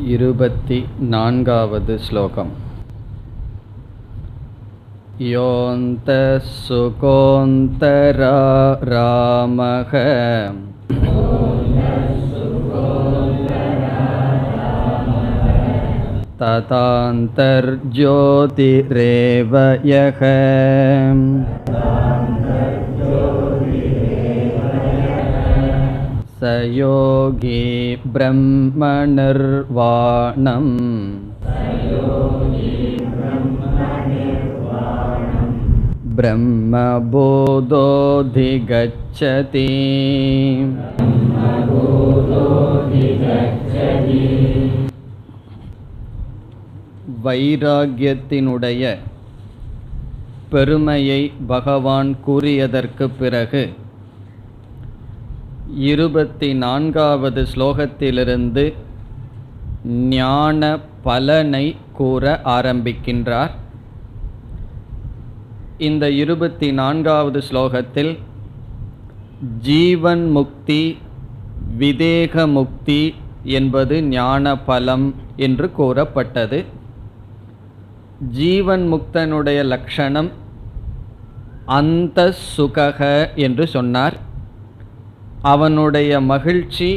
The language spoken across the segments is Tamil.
24வது ஸ்லோகம். யோந்தः சுகோந்தரா ராமः ததாந்தர்ஜோதிரேவ யः स योगी ब्रह्मनिर्वाणम् ब्रह्मबोधोऽधिगच्छति. வைராகியத்தினுடைய பெருமையை பகவான் கூறியதற்கு பிறகு 24வது ஸ்லோகத்திலிருந்து ஞான பலனை கூற ஆரம்பிக்கின்றார். இந்த 24வது ஸ்லோகத்தில் ஜீவன் முக்தி, விதேக முக்தி என்பது ஞான பலம் என்று கூறப்பட்டது. ஜீவன் முக்தனுடைய லட்சணம் அந்த சுகக என்று சொன்னார். அவனுடைய மகிழ்ச்சி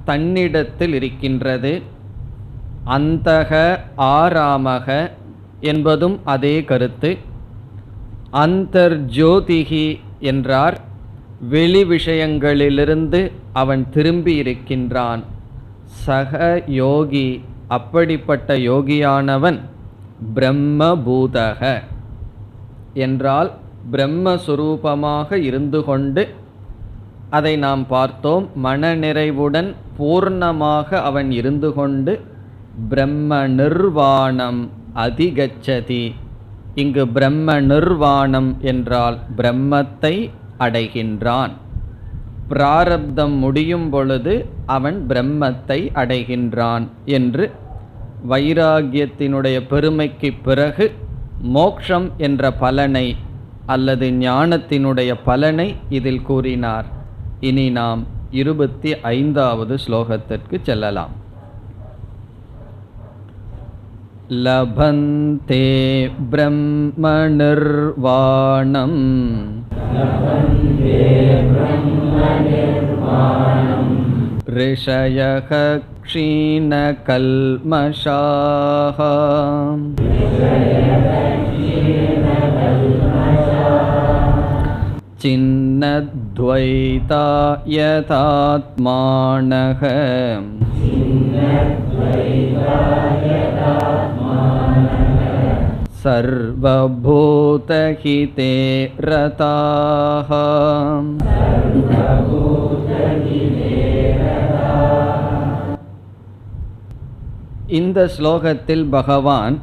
தன்னிடத்தில் இருக்கின்றது. அந்தக ஆராமக என்பதும் அதே கருத்து. அந்தர்ஜோதிகி என்றார், வெளி விஷயங்களிலிருந்து அவன் திரும்பி இருக்கின்றான். சக யோகி, அப்படிப்பட்ட யோகியானவன் பிரம்மபூதக என்றால் பிரம்மஸ்வரூபமாக இருந்து கொண்டு, அதை நாம் பார்த்தோம், மனநிறைவுடன் பூர்ணமாக அவன் இருந்து கொண்டு பிரம்ம நிர்வாணம் அதிகச்சதி. இங்கு பிரம்ம நிர்வாணம் என்றால் பிரம்மத்தை அடைகின்றான். பிராரப்தம் முடியும் பொழுது அவன் பிரம்மத்தை அடைகின்றான் என்று வைராகியத்தினுடைய பெருமைக்கு பிறகு மோக்ஷம் என்ற பலனை அல்லது ஞானத்தினுடைய பலனை இதில் கூறினார். இனி நாம் 25வது ஸ்லோகத்திற்கு செல்லலாம். லபந்தே பிரம்ம நிர்வாணம் ரிஷயக க்ஷீண கல்மஷாஹ சின்னத்வைதா யதாத்மானஹ சர்வபூதஹிதே ரதாஹ. இந்த ஸ்லோகத்தில் பகவான்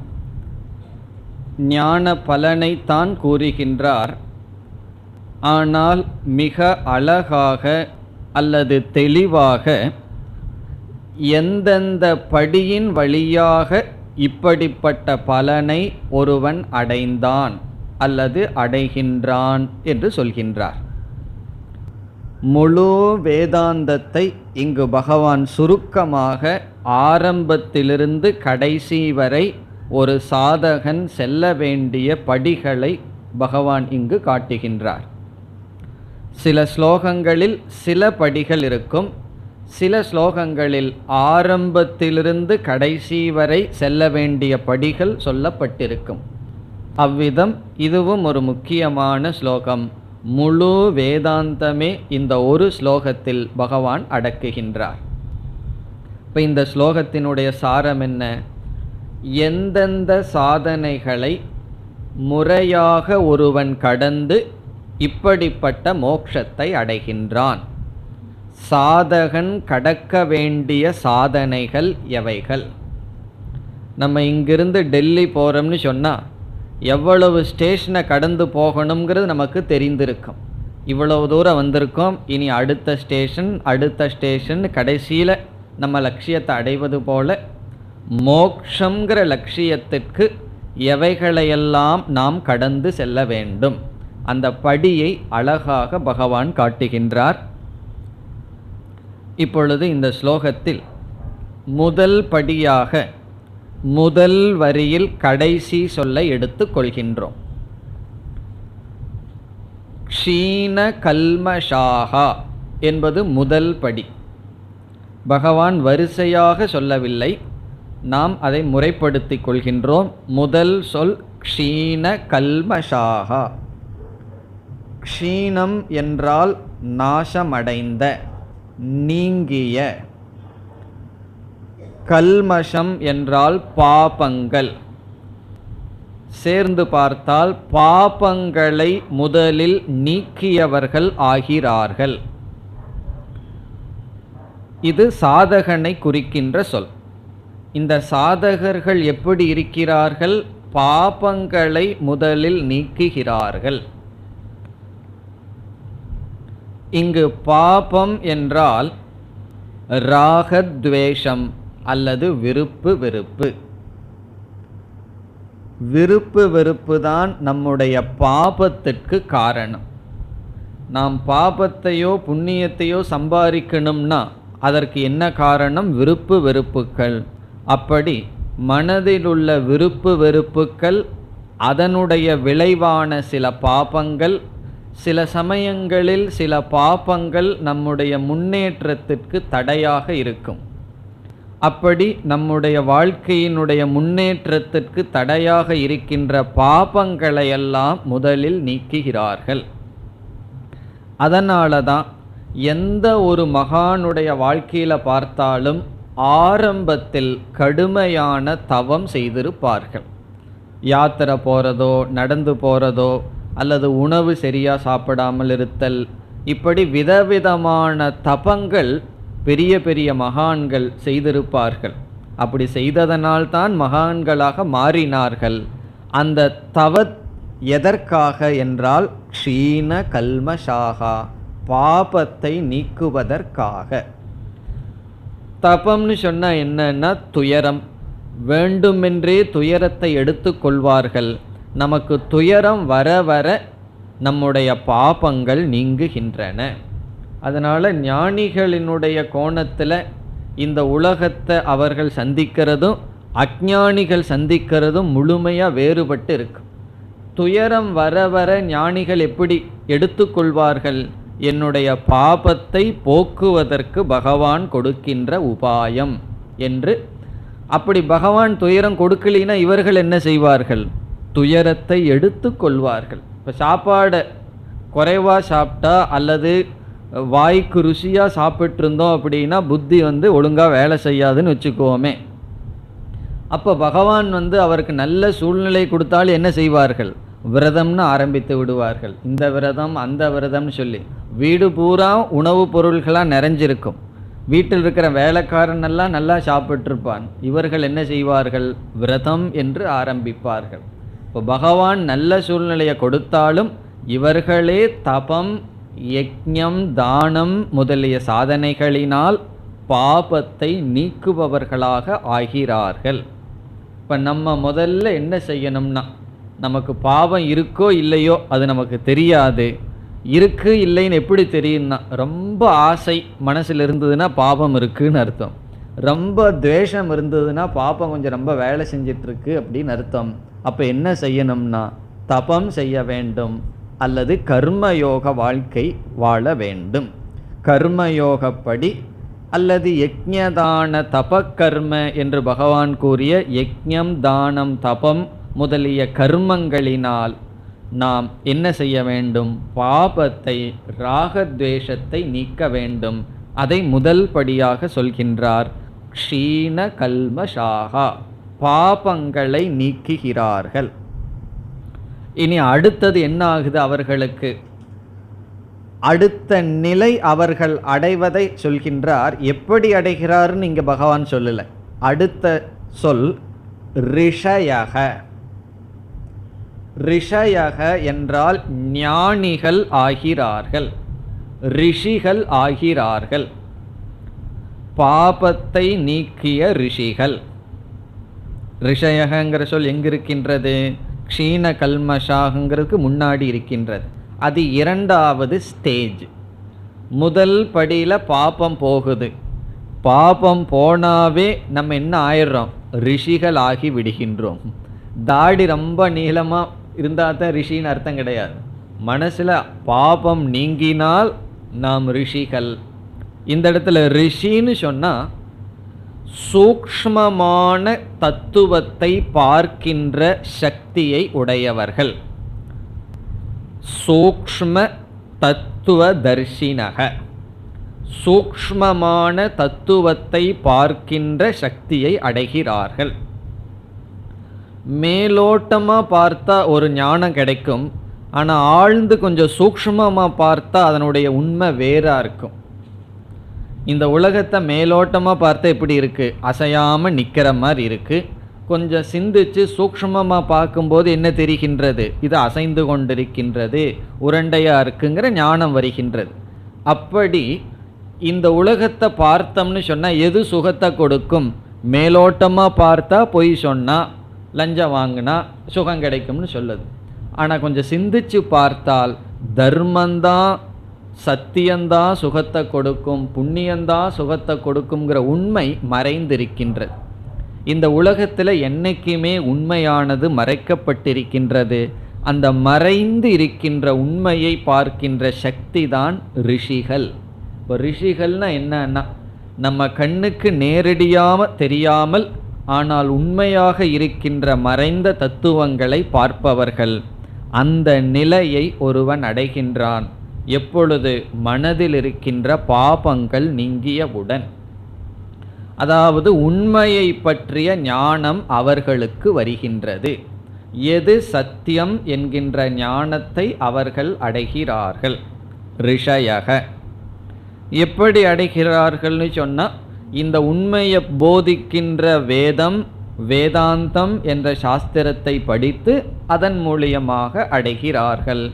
ஞான பலனை தான் கூறுகின்றார். ஆனால் மிக அழகாக அல்லது தெளிவாக எந்தெந்த படியின் வழியாக இப்படிப்பட்ட பலனை ஒருவன் அடைந்தான் அல்லது அடைகின்றான் என்று சொல்கின்றார். முழு வேதாந்தத்தை இங்கு பகவான் சுருக்கமாக ஆரம்பத்திலிருந்து கடைசி வரை ஒரு சாதகன் செல்ல வேண்டிய படிகளை பகவான் இங்கு காட்டுகின்றார். சில ஸ்லோகங்களில் சில படிகள் இருக்கும், சில ஸ்லோகங்களில் ஆரம்பத்திலிருந்து கடைசி வரை செல்ல வேண்டிய படிகள் சொல்லப்பட்டிருக்கும். அவ்விதம் இதுவும் ஒரு முக்கியமான ஸ்லோகம். முழு வேதாந்தமே இந்த ஒரு ஸ்லோகத்தில் பகவான் அடக்குகின்றார். இப்போ இந்த ஸ்லோகத்தினுடைய சாரம் என்ன? எந்தெந்த சாதனைகளை முறையாக ஒருவன் கடந்து இப்படிப்பட்ட மோட்சத்தை அடைகின்றான், சாதகன் கடக்க வேண்டிய சாதனைகள் எவைகள்? நம்ம இங்கிருந்து டெல்லி போகிறோம்னு சொன்னால் எவ்வளவு ஸ்டேஷனை கடந்து போகணுங்கிறது நமக்கு தெரிந்திருக்கும். இவ்வளவு தூரம் வந்திருக்கோம், இனி அடுத்த ஸ்டேஷன் கடைசியில் நம்ம லட்சியத்தை அடைவது போல மோக்ஷங்கிற லட்சியத்திற்கு எவைகளையெல்லாம் நாம் கடந்து செல்ல வேண்டும், அந்த படியை அழகாக பகவான் காட்டுகின்றார். இப்பொழுது இந்த ஸ்லோகத்தில் முதல் படியாக முதல் வரியில் கடைசி சொல்லை எடுத்துக் கொள்கின்றோம். க்ஷீண கல்மஷாகா என்பது முதல் படி. பகவான் வரிசையாக சொல்லவில்லை, நாம் அதை முறைப்படுத்திக் கொள்கின்றோம். முதல் சொல் க்ஷீண கல்மஷாகா. க்ஷீணம் என்றால் நாசமடைந்த, நீங்கிய. கல்மஷம் என்றால் பாபங்கள். சேர்ந்து பார்த்தால் பாபங்களை முதலில் நீக்கியவர்கள் ஆகிறார்கள். இது சாதகனை குறிக்கின்ற சொல். இந்த சாதகர்கள் எப்படி இருக்கிறார்கள்? பாபங்களை முதலில் நீக்குகிறார்கள். இங்கு பாபம் என்றால் ராகத்வேஷம் அல்லது விருப்பு வெறுப்பு. விருப்பு வெறுப்பு தான் நம்முடைய பாபத்திற்கு காரணம். நாம் பாபத்தையோ புண்ணியத்தையோ சம்பாதிக்கணும்னா அதற்கு என்ன காரணம்? விருப்பு வெறுப்புக்கள். அப்படி மனதில் உள்ள விருப்பு வெறுப்புக்கள், அதனுடைய விளைவான சில பாபங்கள், சில சமயங்களில் சில பாபங்கள் நம்முடைய முன்னேற்றத்திற்கு தடையாக இருக்கும். அப்படி நம்முடைய வாழ்க்கையினுடைய முன்னேற்றத்திற்கு தடையாக இருக்கின்ற பாபங்களையெல்லாம் முதலில் நீக்குகிறார்கள். அதனால தான் எந்த ஒரு மகானுடைய வாழ்க்கையில் பார்த்தாலும் ஆரம்பத்தில் கடுமையான தவம் செய்திருப்பார்கள். யாத்திரை போகிறதோ, நடந்து போகிறதோ, அல்லது உணவு சரியாக சாப்பிடாமல் இருத்தல், இப்படி விதவிதமான தபங்கள் பெரிய பெரிய மகான்கள் செய்திருப்பார்கள். அப்படி செய்ததனால்தான் மகான்களாக மாறினார்கள். அந்த தவ எதற்காக என்றால் க்ஷீண கல்மஷாகா, பாபத்தை நீக்குவதற்காக. தபம்னு சொன்னால் என்னன்னா துயரம். வேண்டுமென்றே துயரத்தை எடுத்துக்கொள்வார்கள். நமக்கு துயரம் வர வர நம்முடைய பாபங்கள் நீங்குகின்றன. அதனால் ஞானிகளினுடைய கோணத்தில் இந்த உலகத்தை அவர்கள் சந்திக்கிறதும் அஞ்ஞானிகள் சந்திக்கிறதும் முழுமையாக வேறுபட்டு இருக்கும். துயரம் வர வர ஞானிகள் எப்படி எடுத்துக்கொள்வார்கள்? என்னுடைய பாபத்தை போக்குவதற்கு பகவான் கொடுக்கின்ற உபாயம் என்று. அப்படி பகவான் துயரம் கொடுக்கலினா இவர்கள் என்ன செய்வார்கள்? துயரத்தை எடுத்து கொள்வார்கள். இப்போ சாப்பாடை குறைவாக சாப்பிட்டா அல்லது வாய்க்கு ருசியாக சாப்பிட்ருந்தோம் அப்படின்னா புத்தி ஒழுங்காக வேலை செய்யாதுன்னு வச்சுக்கோமே. அப்போ பகவான் அவருக்கு நல்ல சூழ்நிலை கொடுத்தாலும் என்ன செய்வார்கள்? விரதம்னு ஆரம்பித்து விடுவார்கள். இந்த விரதம் அந்த விரதம்னு சொல்லி வீடு பூரா உணவுப் பொருள்களாக நிறைஞ்சிருக்கும். வீட்டில் இருக்கிற வேலைக்காரனெல்லாம் நல்லா சாப்பிட்ருப்பான். இவர்கள் என்ன செய்வார்கள்? விரதம் என்று ஆரம்பிப்பார்கள். இப்போ பகவான் நல்ல சூழ்நிலையை கொடுத்தாலும் இவர்களே தபம், யஜ்ஞம், தானம் முதலிய சாதனைகளினால் பாபத்தை நீக்குபவர்களாக ஆகிறார்கள். இப்போ நம்ம முதல்ல என்ன செய்யணும்னா, நமக்கு பாவம் இருக்கோ இல்லையோ அது நமக்கு தெரியாது. இருக்கு இல்லைன்னு எப்படி தெரியும்னா, ரொம்ப ஆசை மனசில் இருந்ததுன்னா பாபம் இருக்குன்னு அர்த்தம். ரொம்ப துவேஷம் இருந்ததுன்னா பாபம் கொஞ்சம் ரொம்ப வேலை செஞ்சிட்ருக்கு அப்படின்னு அர்த்தம். அப்போ என்ன செய்யணும்னா தபம் செய்ய வேண்டும் அல்லது கர்மயோக வாழ்க்கை வாழ வேண்டும். கர்மயோகப்படி அல்லது யஜ்ஞதான தபக்கர்ம என்று பகவான் கூறிய யஜ்ஞம், தானம், தபம் முதலிய கர்மங்களினால் நாம் என்ன செய்ய வேண்டும்? பாபத்தை, ராகத்வேஷத்தை நீக்க வேண்டும். அதை முதல் படியாக சொல்கின்றார். க்ஷீண கல்மஷாகா, பாபங்களை நீக்குகிறார்கள். இனி அடுத்தது என்ன ஆகுது? அவர்களுக்கு அடுத்த நிலை அவர்கள் அடைவதை சொல்கின்றார். எப்படி அடைகிறார்னு இங்கே பகவான் சொல்லலை. அடுத்த சொல் ரிஷயக. ரிஷயக என்றால் ஞானிகள் ஆகிறார்கள், ரிஷிகள் ஆகிறார்கள். பாபத்தை நீக்கிய ரிஷிகள். ரிஷயகங்கிற சொல் எங்கிருக்கின்றது? க்ஷீண கல்மஷாங்கிறதுக்கு முன்னாடி இருக்கின்றது. அது இரண்டாவது ஸ்டேஜ். முதல் படியில் பாபம் போகுது. பாபம் போனாவே நம்ம என்ன ஆயிடுறோம், ரிஷிகள் ஆகி விடுகின்றோம். தாடி ரொம்ப நீளமாக இருந்தால் தான் ரிஷின்னு அர்த்தம் கிடையாது. மனசில் பாபம் நீங்கினால் நாம் ரிஷிகள். இந்த இடத்துல ரிஷின்னு சொன்னால் சூக்ஷ்மமான தத்துவத்தை பார்க்கின்ற சக்தியை உடையவர்கள். சூக்ஷ்ம தத்துவ தர்ஷினக, சூக்ஷ்மமான தத்துவத்தை பார்க்கின்ற சக்தியை அடைகிறார்கள். மேலோட்டமாக பார்த்தா ஒரு ஞானம் கிடைக்கும், ஆனால் ஆழ்ந்து கொஞ்சம் சூக்ஷ்மமாக பார்த்தா அதனுடைய உண்மை வேறாக இருக்கும். இந்த உலகத்தை மேலோட்டமாக பார்த்தா எப்படி இருக்குது, அசையாமல் நிற்கிற மாதிரி இருக்குது. கொஞ்சம் சிந்திச்சு சூக்ஷ்மமாக பார்க்கும்போது என்ன தெரிகின்றது, இது அசைந்து கொண்டிருக்கின்றது, உருண்டையாக இருக்குங்கிற ஞானம் வருகின்றது. அப்படி இந்த உலகத்தை பார்த்தோம்னு சொன்னால் எது சுகத்தை கொடுக்கும், மேலோட்டமாக பார்த்தா பொய் சொன்னால் லஞ்சம் வாங்கினா சுகம் கிடைக்கும்னு சொல்லுது. ஆனால் கொஞ்சம் சிந்திச்சு பார்த்தால் தர்மந்தான் சத்தியந்தான் சுகத்தை கொடுக்கும், புண்ணியந்தான் சுகத்தை கொடுக்குங்கிற உண்மை மறைந்திருக்கின்றது. இந்த உலகத்தில் என்றைக்குமே உண்மையானது மறைக்கப்பட்டிருக்கின்றது. அந்த மறைந்து இருக்கின்ற உண்மையை பார்க்கின்ற சக்தி தான் ரிஷிகள். இப்போ ரிஷிகள்னா என்னன்னா, நம்ம கண்ணுக்கு நேரடியாக தெரியாமல் ஆனால் உண்மையாக இருக்கின்ற மறைந்த தத்துவங்களை பார்ப்பவர்கள். அந்த நிலையை ஒருவன் அடைகின்றான் எப்பொழுது, மனதில் இருக்கின்ற பாபங்கள் நீங்கியவுடன். அதாவது உண்மையை பற்றிய ஞானம் அவர்களுக்கு வருகின்றது. எது சத்தியம் என்கின்ற ஞானத்தை அவர்கள் அடைகிறார்கள். ரிஷயக எப்படி அடைகிறார்கள்னு சொன்னால், இந்த உண்மையை போதிக்கின்ற வேதம், வேதாந்தம் என்ற சாஸ்திரத்தை படித்து அதன் மூலியமாக அடைகிறார்கள்.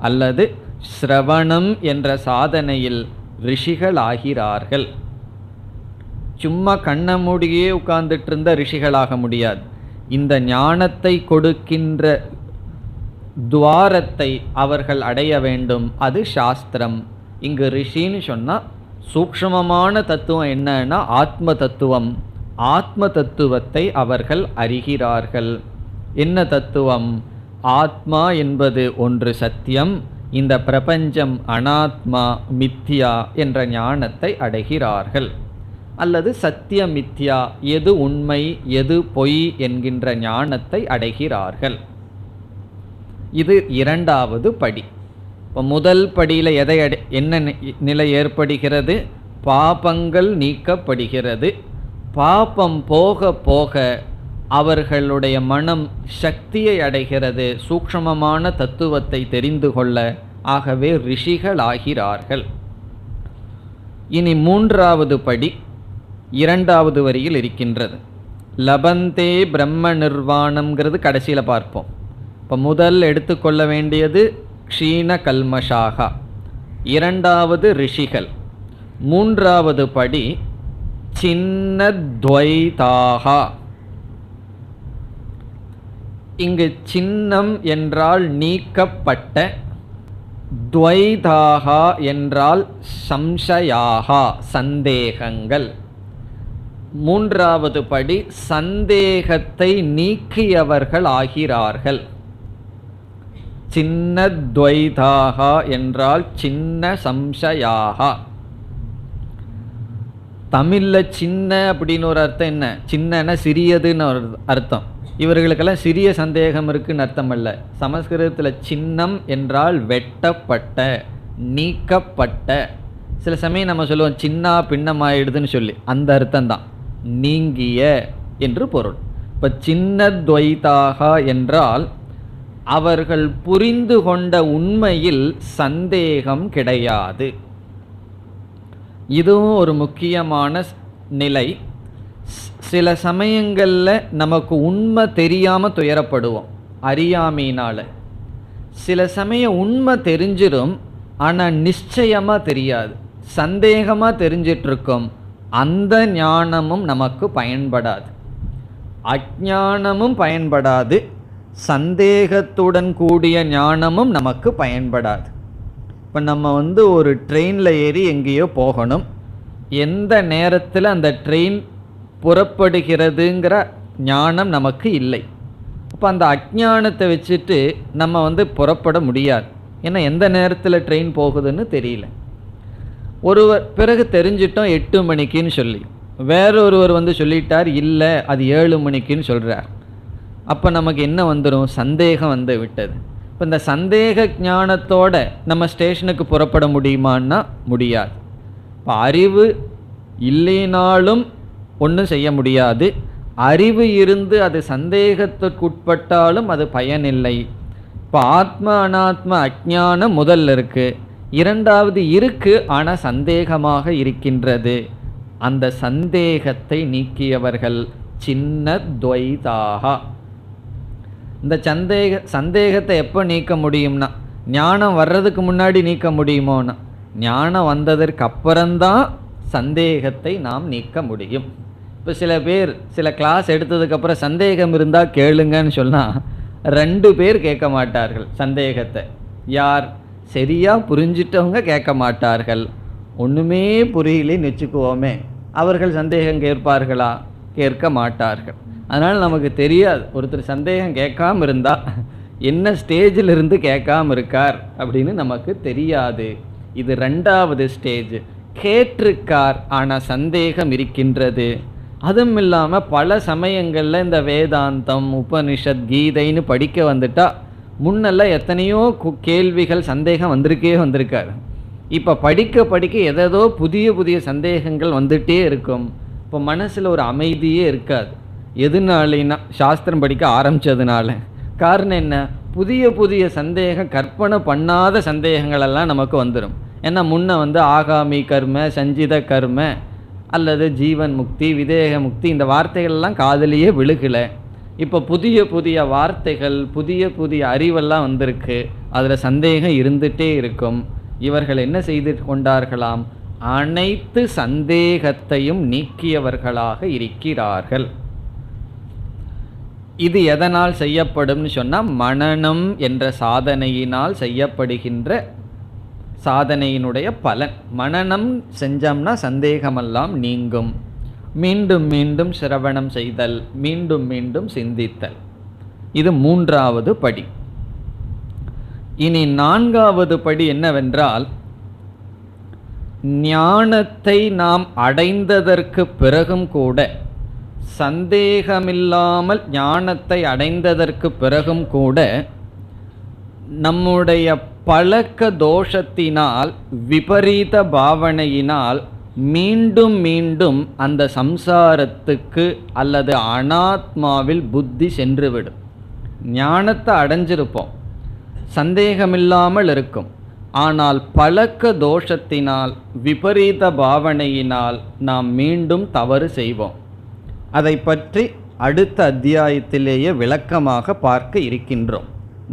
அல்லது ஸ்ரவணம் என்ற சாதனையில் ரிஷிகள் ஆகிறார்கள். சும்மா கண்ணை மூடியே உட்கார்ந்துட்டு இருந்த ரிஷிகளாக முடியாது. இந்த ஞானத்தை கொடுக்கின்ற துவாரத்தை அவர்கள் அடைய வேண்டும், அது சாஸ்திரம். இங்கு ரிஷின்னு சொன்னால் சூக்ஷ்மமான தத்துவம் என்னன்னா ஆத்ம தத்துவம். ஆத்ம தத்துவத்தை அவர்கள் அறிகிறார்கள். என்ன தத்துவம்? ஆத்மா என்பது ஒன்று சத்தியம், இந்த பிரபஞ்சம் அனாத்மா மித்யா என்ற ஞானத்தை அடைகிறார்கள். அல்லது சத்திய மித்யா, எது உண்மை எது பொய் என்கின்ற ஞானத்தை அடைகிறார்கள். இது இரண்டாவது படி. இப்போ முதல் படியில் என்ன நிலை ஏற்படுகிறது? பாபங்கள் நீக்கப்படுகிறது. பாபம் போக போக அவர்களுடைய மனம் சக்தியை அடைகிறது, சூக்ஷ்மமான தத்துவத்தை தெரிந்து கொள்ள. ஆகவே ரிஷிகள் ஆகிறார்கள். இனி மூன்றாவது படி இரண்டாவது வரியில் இருக்கின்றது. லபந்தே பிரம்ம நிர்வாணம்ங்கிறது கடைசியில் பார்ப்போம். இப்போ முதல் எடுத்துக்கொள்ள வேண்டியது க்ஷீண கல்மஷாகா, இரண்டாவது ரிஷிகள், மூன்றாவது படி சின்னத்வைதாகா. இங்கு சின்னம் என்றால் நீக்கப்பட்ட, துவைதாகா என்றால் சம்சயாகா சந்தேகங்கள். மூன்றாவது படி சந்தேகத்தை நீக்கியவர்கள் ஆகிறார்கள். சின்னத்வைதாகா என்றால் சின்ன சம்சயாகா. தமிழில் சின்ன அப்படின்னு ஒரு அர்த்தம் என்ன? சின்னன்னா சிறியதுன்னு ஒரு அர்த்தம். இவர்களுக்கெல்லாம் சிறிய சந்தேகம் இருக்குன்னு அர்த்தம் அல்ல. சமஸ்கிருதத்தில் சின்னம் என்றால் வெட்டப்பட்ட, நீக்கப்பட்ட. சில சமயம் நம்ம சொல்லுவோம் சின்னா பின்னமாயிடுதுன்னு சொல்லி, அந்த அர்த்தம் தான், நீங்கிய என்று பொருள். இப்போ சின்னத்வைதாகா என்றால் அவர்கள் புரிந்து கொண்ட உண்மையில் சந்தேகம் கிடையாது. இதுவும் ஒரு முக்கியமான நிலை. சில சமயங்களில் நமக்கு உண்மை தெரியாமல் துயரப்படுவோம் அறியாமையினால். சில சமயம் உண்மை தெரிஞ்சிடும், ஆனால் நிச்சயமாக தெரியாது, சந்தேகமாக தெரிஞ்சிட்ருக்கோம். அந்த ஞானமும் நமக்கு பயன்படாது, அஞ்ஞானமும் பயன்படாது, சந்தேகத்துடன் கூடிய ஞானமும் நமக்கு பயன்படாது. இப்போ நம்ம ஒரு ட்ரெயினில் ஏறி எங்கேயோ போகணும். எந்த நேரத்தில் அந்த ட்ரெயின் புறப்படுகிறதுங்கிற ஞானம் நமக்கு இல்லை. அப்போ அந்த அஞ்ஞானத்தை வச்சுட்டு நம்ம புறப்பட முடியாது. ஏன்னா எந்த நேரத்தில் ட்ரெயின் போகுதுன்னு தெரியல. ஒருவர் பிறகு தெரிஞ்சிட்டோம் 8 மணிக்குன்னு சொல்லி, வேறொருவர் சொல்லிட்டார் இல்லை அது 7 மணிக்குன்னு சொல்கிறார். அப்போ நமக்கு என்ன வந்துடும்? சந்தேகம் விட்டது. இப்போ இந்த சந்தேக ஞானத்தோட நம்ம ஸ்டேஷனுக்கு புறப்பட முடியுமான்னா முடியாது. இப்போ அறிவு இல்லைனாலும் ஒன்றும் செய்ய முடியாது, அறிவு இருந்து அது சந்தேகத்திற்குட்பட்டாலும் அது பயனில்லை. இப்போ ஆத்ம அனாத்ம அஞ்ஞானம் முதல்ல இருக்குது, இரண்டாவது இருக்குது ஆனால் சந்தேகமாக இருக்கின்றது. அந்த சந்தேகத்தை நீக்கியவர்கள் சின்ன துவைதாக. இந்த சந்தேகத்தை எப்போ நீக்க முடியும்னா, ஞானம் வர்றதுக்கு முன்னாடி நீக்க முடியுமோன்னா, ஞானம் வந்ததற்கு அப்புறம்தான் சந்தேகத்தை நாம் நீக்க முடியும். இப்போ சில பேர் சில கிளாஸ் எடுத்ததுக்கப்புறம் சந்தேகம் இருந்தால் கேளுங்கன்னு சொன்னால் 2 பேர் கேட்க மாட்டார்கள் சந்தேகத்தை. யார்? சரியாக புரிஞ்சிட்டவங்க கேட்க மாட்டார்கள். ஒன்றுமே புரியலன்னு வச்சுக்குவோமே, அவர்கள் சந்தேகம் கேட்பார்களா? கேட்க மாட்டார்கள். அதனால் நமக்கு தெரியாது ஒருத்தர் சந்தேகம் கேட்காம இருந்தால் என்ன ஸ்டேஜில் இருந்து கேட்காம இருக்கார் அப்படின்னு நமக்கு தெரியாது. இது 2வது ஸ்டேஜ். கேட்டிருக்கார் ஆனால் சந்தேகம் இருக்கின்றது. அதுவும் இல்லாமல் பல சமயங்களில் இந்த வேதாந்தம் உபனிஷத் கீதைன்னு படிக்க வந்துட்டால் முன்னெல்லாம் எத்தனையோ கேள்விகள் சந்தேகம் வந்திருக்காரு. இப்போ படிக்க படிக்க எதோ புதிய புதிய சந்தேகங்கள் வந்துகிட்டே இருக்கும். இப்போ மனசில் ஒரு அமைதியே இருக்காது. எதுனாலின்னா சாஸ்திரம் படிக்க ஆரம்பித்ததுனால. காரணம் என்ன? புதிய புதிய சந்தேகம், கற்பனை பண்ணாத சந்தேகங்களெல்லாம் நமக்கு வந்துடும். ஏன்னா முன்ன ஆகாமி கர்ம, சஞ்சித கர்ம அல்லது ஜீவன் முக்தி, விதேக முக்தி, இந்த வார்த்தைகள்லாம் காதலியே விழுகலை. இப்போ புதிய புதிய வார்த்தைகள், புதிய புதிய அறிவெல்லாம் வந்திருக்கு. அதில் சந்தேகம் இருந்துகிட்டே இருக்கும். இவர்கள் என்ன செய்து கொண்டார்களாம்? அனைத்து சந்தேகத்தையும் நீக்கியவர்களாக இருக்கிறார்கள். இது எதனால் செய்யப்படும்னு சொன்னால், மனனம் என்ற சாதனையினால் செய்யப்படுகின்ற சாதனையினுடைய பலன். மனனம் செஞ்சோம்னா சந்தேகமெல்லாம் நீங்கும். மீண்டும் மீண்டும் சிரவணம் செய்தல், மீண்டும் மீண்டும் சிந்தித்தல். இது 3வது படி. இனி 4வது படி என்னவென்றால், ஞானத்தை நாம் அடைந்ததற்கு பிறகும் கூட, சந்தேகமில்லாமல் ஞானத்தை அடைந்ததற்கு பிறகும் கூட, நம்முடைய பழக்க தோஷத்தினால், விபரீத பாவனையினால் மீண்டும் மீண்டும் அந்த சம்சாரத்துக்கு அல்லது அனாத்மாவில் புத்தி சென்றுவிடும். ஞானத்தை அடைஞ்சிருப்போம், சந்தேகமில்லாமல் இருக்கும். ஆனால் பழக்க தோஷத்தினால், விபரீத பாவனையினால் நாம் மீண்டும் தவறு செய்வோம். அதை பற்றி அடுத்த அத்தியாயத்திலேயே விளக்கமாக பார்க்க இருக்கின்றோம்.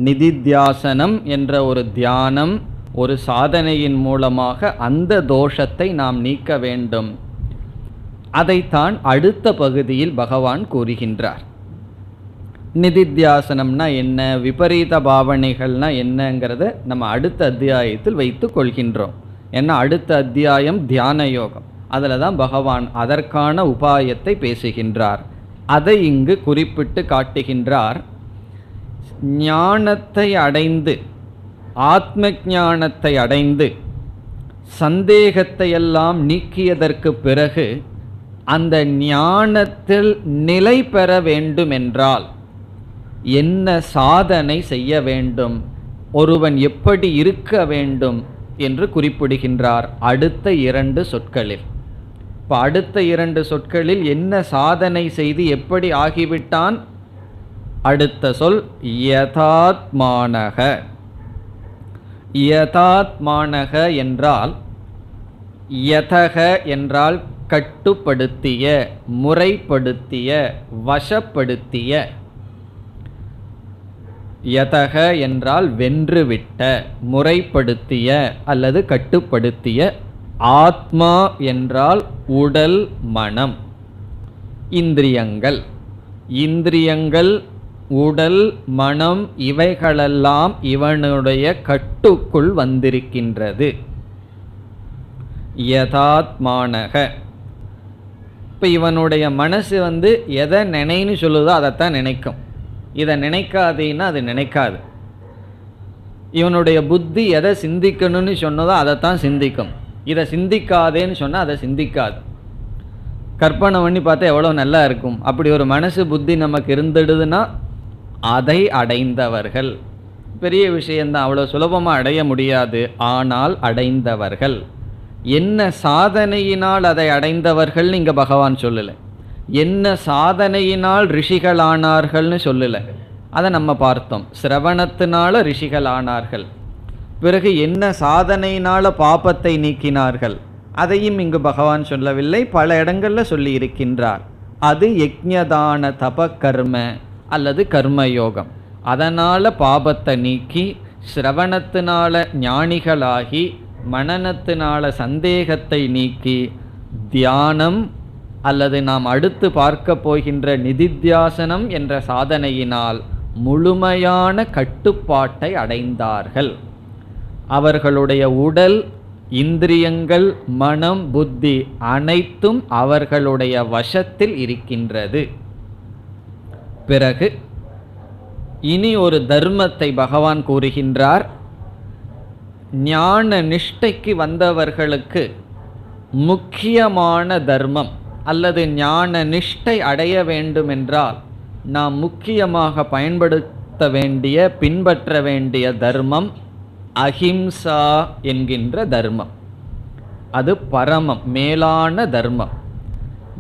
நிதித்தியாசனம் என்ற ஒரு தியானம், ஒரு சாதனையின் மூலமாக அந்த தோஷத்தை நாம் நீக்க வேண்டும். அதைத்தான் அடுத்த பகுதியில் பகவான் கூறுகின்றார். நிதித்தியாசனம்னா என்ன, விபரீத பாவனைகள்னா என்னங்கிறத நம்ம அடுத்த அத்தியாயத்தில் வைத்து கொள்கின்றோம். ஏன்னா அடுத்த அத்தியாயம் தியான யோகம். அதில் தான் பகவான் அதற்கான உபாயத்தை பேசுகின்றார். அதை இங்கு குறிப்பிட்டு காட்டுகின்றார். ஞானத்தை அடைந்து, ஆத்ம ஞானத்தை அடைந்து சந்தேகத்தை எல்லாம் நீக்கியதற்கு பிறகு அந்த ஞானத்தில் நிலை பெற வேண்டுமென்றால் என்ன சாதனை செய்ய வேண்டும், ஒருவன் எப்படி இருக்க வேண்டும் என்று குறிப்பிடுகின்றார் அடுத்த 2 சொற்களில். இப்போ அடுத்த 2 சொற்களில் என்ன சாதனை செய்து எப்படி ஆகிவிட்டான்? அடுத்த சொல் யதாத்மானக. யதாத்மானக என்றால், யதக என்றால் கட்டுப்படுத்திய, முறைப்படுத்திய, வசப்படுத்திய. யதக என்றால் வென்றுவிட்ட, முறைப்படுத்திய அல்லது கட்டுப்படுத்திய. ஆத்மா என்றால் உடல், மனம், இந்திரியங்கள். இந்திரியங்கள், உடல், மனம் இவைகளெல்லாம் இவனுடைய கட்டுக்குள் வந்திருக்கின்றது. யதாத்மானக. இப்போ இவனுடைய மனசு எதை நினைன்னு சொல்லுதோ அதைத்தான் நினைக்கும். இதை நினைக்காதேன்னா அது நினைக்காது. இவனுடைய புத்தி எதை சிந்திக்கணும்னு சொன்னதோ அதைத்தான் சிந்திக்கும். இதை சிந்திக்காதேன்னு சொன்னால் அதை சிந்திக்காது. கற்பனை பண்ணி பார்த்தா எவ்வளோ நல்லா இருக்கும். அப்படி ஒரு மனசு புத்தி நமக்கு இருந்துடுதுன்னா அதை அடைந்தவர்கள். பெரிய விஷயந்தான், அவ்வளோ சுலபமாக அடைய முடியாது, ஆனால் அடைந்தவர்கள். என்ன சாதனையினால் அதை அடைந்தவர்கள் இங்கே பகவான் சொல்லலை. என்ன சாதனையினால் ரிஷிகள் ஆனார்கள்னு சொல்லலை, அதை நம்ம பார்த்தோம். சிரவணத்தினால ரிஷிகள் ஆனார்கள். பிறகு என்ன சாதனையினால பாபத்தை நீக்கினார்கள், அதையும் இங்கு பகவான் சொல்லவில்லை, பல இடங்களில் சொல்லி இருக்கின்றார். அது யக்ஞதான தப கர்ம அல்லது கர்மயோகம். அதனால் பாபத்தை நீக்கி சிரவணத்தினால ஞானிகளாகி மனனத்தினால சந்தேகத்தை நீக்கி தியானம் அல்லது நாம் அடுத்து பார்க்க போகின்ற நிதித்தியாசனம் என்ற சாதனையினால் முழுமையான கட்டுப்பாட்டை அடைந்தார்கள். அவர்களுடைய உடல், இந்திரியங்கள், மனம், புத்தி அனைத்தும் அவர்களுடைய வசத்தில் இருக்கின்றது. பிறகு இனி ஒரு தர்மத்தை பகவான் கூறுகின்றார். ஞான நிஷ்டைக்கு வந்தவர்களுக்கு முக்கியமான தர்மம் அல்லது ஞான நிஷ்டை அடைய வேண்டுமென்றால் நாம் முக்கியமாக பயன்படுத்த வேண்டிய, பின்பற்ற வேண்டிய தர்மம் அஹிம்சா என்கின்ற தர்மம். அது பரமம், மேலான தர்மம்.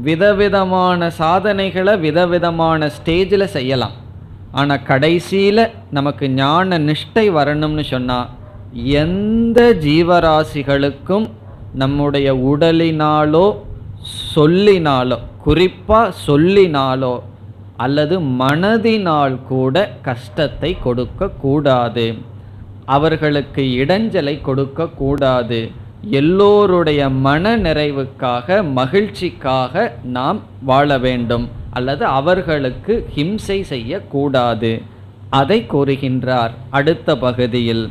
விதவிதமான சாதனைகளை விதவிதமான ஸ்டேஜில் செய்யலாம். ஆனால் கடைசியில் நமக்கு ஞான நிஷ்டை வரணும்னு சொன்னால் எந்த ஜீவராசிகளுக்கும் நம்முடைய உடலினாலோ சொல்லினாலோ, குறிப்பாக சொல்லினாலோ அல்லது மனதினால் கூட கஷ்டத்தை கொடுக்கக்கூடாது, அவர்களுக்கு இடைஞ்சலை கொடுக்கக்கூடாது. எல்லோருடைய மன நிறைவுக்காக, மகிழ்ச்சிக்காக நாம் வாழ வேண்டும், அல்லது அவர்களுக்கு ஹிம்சை செய்யக்கூடாது. அதை கூறுகின்றார் அடுத்த பகுதியில்.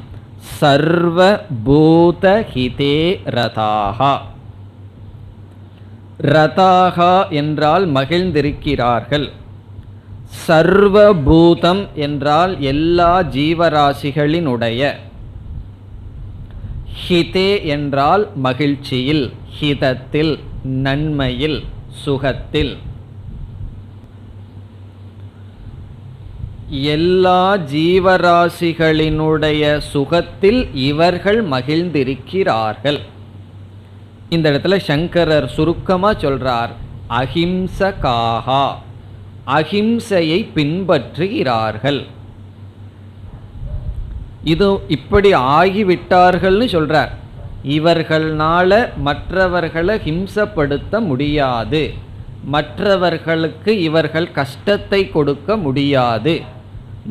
சர்வ பூத ஹிதே ரதாகா. ரதாகா என்றால் மகிழ்ந்திருக்கிறார்கள். சர்வபூதம் என்றால் எல்லா ஜீவராசிகளினுடைய. ஹிதே என்றால் மகிழ்ச்சியில், ஹிதத்தில், நன்மையில், சுகத்தில். எல்லா ஜீவராசிகளினுடைய சுகத்தில் இவர்கள் மகிழ்ந்திருக்கிறார்கள். இந்த இடத்துல சங்கரர் சுருக்கமாக சொல்றார், அஹிம்சகாஹா, அஹிம்சையை பின்பற்றுகிறார்கள். இது இப்படி ஆகிவிட்டார்கள்னு சொல்றார். இவர்களால மற்றவர்களை ஹிம்சப்படுத்த முடியாது, மற்றவர்களுக்கு இவர்கள் கஷ்டத்தை கொடுக்க முடியாது,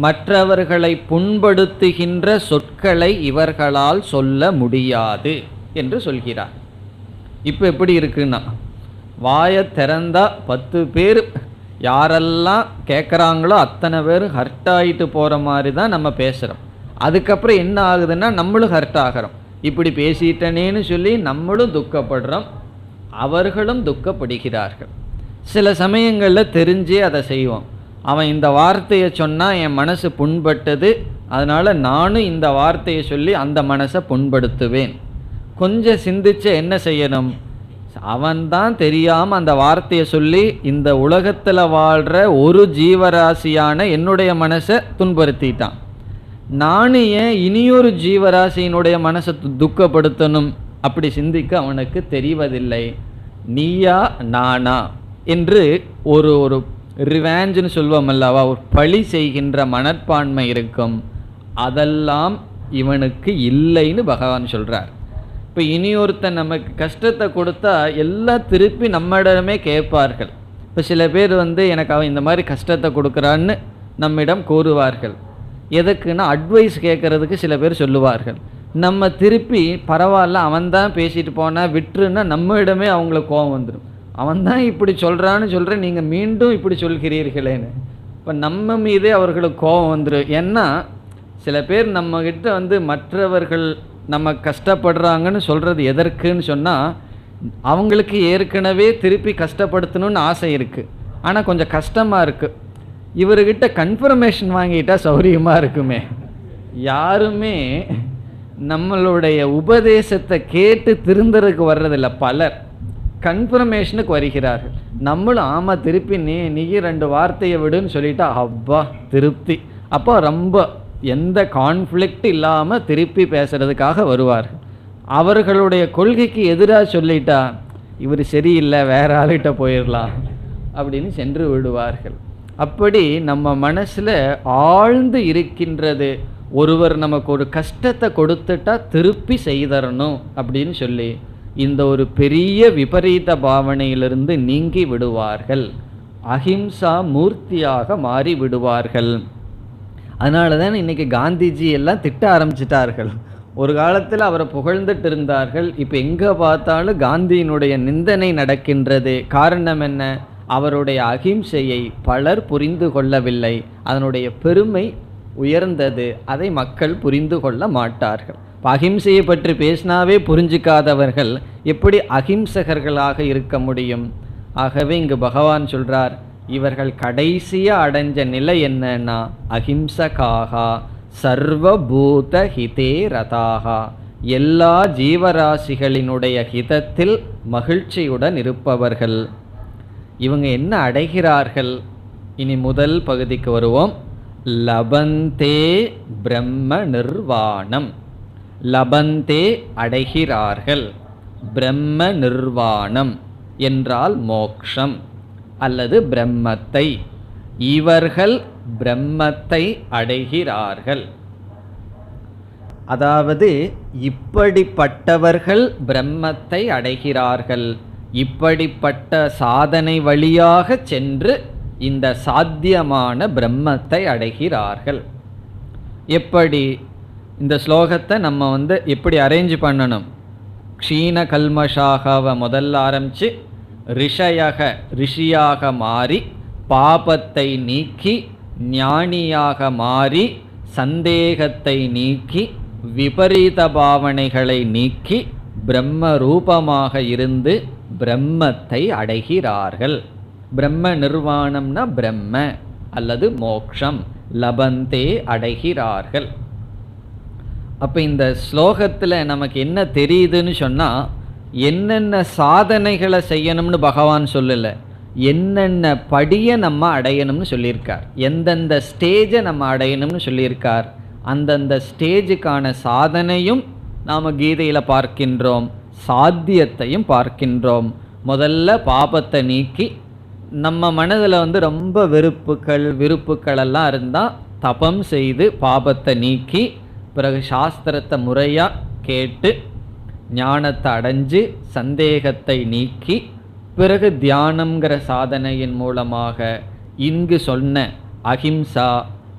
மற்றவர்களை புண்படுத்துகின்ற சொற்களை இவர்களால் சொல்ல முடியாது என்று சொல்கிறார். இப்போ எப்படி இருக்குன்னா, வாயை திறந்தா 10 பேர் யாரெல்லாம் கேட்குறாங்களோ அத்தனை பேரும் ஹர்ட் ஆகிட்டு போகிற மாதிரி தான் நம்ம பேசுகிறோம். அதுக்கப்புறம் என்ன ஆகுதுன்னா நம்மளும் ஹர்ட் ஆகிறோம். இப்படி பேசிட்டனேன்னு சொல்லி நம்மளும் துக்கப்படுறோம், அவர்களும் துக்கப்படுகிறார்கள். சில சமயங்களில் தெரிஞ்சே அதை செய்வோம். அவன் இந்த வார்த்தையை சொன்னால் என் மனசு புண்பட்டது, அதனால் நானும் இந்த வார்த்தையை சொல்லி அந்த மனசை புண்படுத்துவேன். கொஞ்சம் சிந்திச்சு என்ன செய்யணும், அவன்தான் தெரியாமல் அந்த வார்த்தையை சொல்லி இந்த உலகத்தில் வாழ்கிற ஒரு ஜீவராசியான என்னுடைய மனசை துன்படுத்திட்டான், நானும் ஏன் இனியொரு ஜீவராசியினுடைய மனசை துக்கப்படுத்தணும்? அப்படி சிந்திக்க அவனுக்கு தெரிவதில்லை. நீயா நானா என்று ஒரு ஒரு ரிவாஞ்சுன்னு சொல்வோம் அல்லவா, ஒரு பழி செய்கின்ற மனப்பான்மை இருக்கும். அதெல்லாம் இவனுக்கு இல்லைன்னு பகவான் சொல்கிறார். இப்போ இனியொருத்தன் நமக்கு கஷ்டத்தை கொடுத்தா எல்லாம் திருப்பி நம்மிடமே கேட்பார்கள். இப்போ சில பேர் எனக்கு அவன் இந்த மாதிரி கஷ்டத்தை கொடுக்குறான்னு நம்மிடம் கூறுவார்கள். எதுக்குன்னா அட்வைஸ் கேட்குறதுக்கு சில பேர் சொல்லுவார்கள். நம்ம திருப்பி பரவாயில்ல அவன்தான் பேசிட்டு போனால் விட்டுருன்னா நம்மிடமே அவங்களுக்கு கோபம் வந்துடும். அவன்தான் இப்படி சொல்கிறான்னு நீங்கள் மீண்டும் இப்படி சொல்கிறீர்களேன்னு. இப்போ நம்ம மீதே அவர்களுக்கு கோபம் வந்துடும். ஏன்னா சில பேர் நம்மக்கிட்ட மற்றவர்கள் நம்ம கஷ்டப்படுறாங்கன்னு சொல்கிறது எதற்குன்னு சொன்னால், அவங்களுக்கு ஏற்கனவே திருப்பி கஷ்டப்படுத்தணும்னு ஆசை இருக்குது, ஆனால் கொஞ்சம் கஷ்டமாக இருக்குது. இவர்கிட்ட கன்ஃபர்மேஷன் வாங்கிட்டால் சௌரியமாக இருக்குமே. யாருமே நம்மளுடைய உபதேசத்தை கேட்டு திருந்தறதுக்கு வர்றதில்லை, பலர் கன்ஃபர்மேஷனுக்கு வருகிறார்கள். நம்மளும் ஆமாம் திருப்பி நீ 2 வார்த்தையை விடுன்னு சொல்லிட்டா அப்பா திருப்தி. அப்போ ரொம்ப எந்த கான்ஃப்ளிக்ட் இல்லாமல் திருப்பி பேசுகிறதுக்காக வருவார்கள். அவர்களுடைய கொள்கைக்கு எதிராக சொல்லிட்டா இவர் சரியில்லை வேற ஆளுகிட்ட போயிடலாம் அப்படின்னு சென்று விடுவார்கள். அப்படி நம்ம மனசில் ஆழ்ந்து இருக்கின்றது, ஒருவர் நமக்கு ஒரு கஷ்டத்தை கொடுத்துட்டா திருப்பி செய்தரணும் அப்படின்னு சொல்லி இந்த ஒரு பெரிய விபரீத பாவனையிலிருந்து நீங்கி விடுவார்கள், அஹிம்சா மூர்த்தியாக மாறி விடுவார்கள். அதனால தான் இன்றைக்கி காந்திஜி எல்லாம் திட்ட ஆரம்பிச்சிட்டார்கள். ஒரு காலத்தில் அவரை புகழ்ந்துட்டு இருந்தார்கள், இப்போ எங்கே பார்த்தாலும் காந்தியினுடைய நிந்தனை நடக்கின்றது. காரணம் என்ன? அவருடைய அஹிம்சையை பலர் புரிந்து கொள்ளவில்லை, அதனுடைய பெருமை உயர்ந்தது, அதை மக்கள் புரிந்து கொள்ள மாட்டார்கள். இப்போ அஹிம்சையை பற்றி பேசினாவே புரிஞ்சிக்காதவர்கள் எப்படி அஹிம்சகர்களாக இருக்க முடியும்? ஆகவே இங்கு பகவான் சொல்கிறார், இவர்கள் கடைசியாக அடைஞ்ச நிலை என்னன்னா அஹிம்சகாகா சர்வபூத ஹிதே ரதாகா, எல்லா ஜீவராசிகளினுடைய ஹிதத்தில் மகிழ்ச்சியுடன் இருப்பவர்கள். இவங்க என்ன அடைகிறார்கள்? இனி முதல் பகுதிக்கு வருவோம். லபந்தே பிரம்ம நிர்வாணம். லபந்தே அடைகிறார்கள், பிரம்ம நிர்வாணம் என்றால் மோக்ஷம் அல்லது பிரம்மத்தை. இவர்கள் பிரம்மத்தை அடைகிறார்கள். அதாவது இப்படிப்பட்டவர்கள் பிரம்மத்தை அடைகிறார்கள். இப்படிப்பட்ட சாதனை வழியாக சென்று இந்த சாத்தியமான பிரம்மத்தை அடைகிறார்கள். எப்படி? இந்த ஸ்லோகத்தை நம்ம எப்படி அரேஞ்ச் பண்ணணும்? க்ஷீண கல்மஷாகவை முதல்ல ஆரம்பித்து ரிஷியாக மாறி பாபத்தை நீக்கி ஞானியாக மாறி சந்தேகத்தை நீக்கி விபரீத பாவனைகளை நீக்கி பிரம்ம ரூபமாக இருந்து பிரம்மத்தை அடைகிறார்கள். பிரம்ம நிர்வாணம்னா பிரம்ம அல்லது மோக்ஷம், லபந்தே அடைகிறார்கள். அப்போ இந்த ஸ்லோகத்தில் நமக்கு என்ன தெரியுதுன்னு சொன்னால், என்னென்ன சாதனைகளை செய்யணும்னு பகவான் சொல்லலை, என்னென்ன படியை நம்ம அடையணும்னு சொல்லியிருக்கார், எந்தெந்த ஸ்டேஜை நம்ம அடையணும்னு சொல்லியிருக்கார். அந்தந்த ஸ்டேஜுக்கான சாதனையும் நாம் கீதையில் பார்க்கின்றோம், சாத்தியத்தையும் பார்க்கின்றோம். முதல்ல பாபத்தை நீக்கி, நம்ம மனதில் ரொம்ப விருப்புக்கள் எல்லாம் இருந்தால் தபம் செய்து பாபத்தை நீக்கி, பிறகு சாஸ்திரத்தை முறையாக கேட்டு ஞானத்தை அடைஞ்சு சந்தேகத்தை நீக்கி, பிறகு தியானம்ங்கிற சாதனையின் மூலமாக இங்கு சொன்ன அஹிம்சா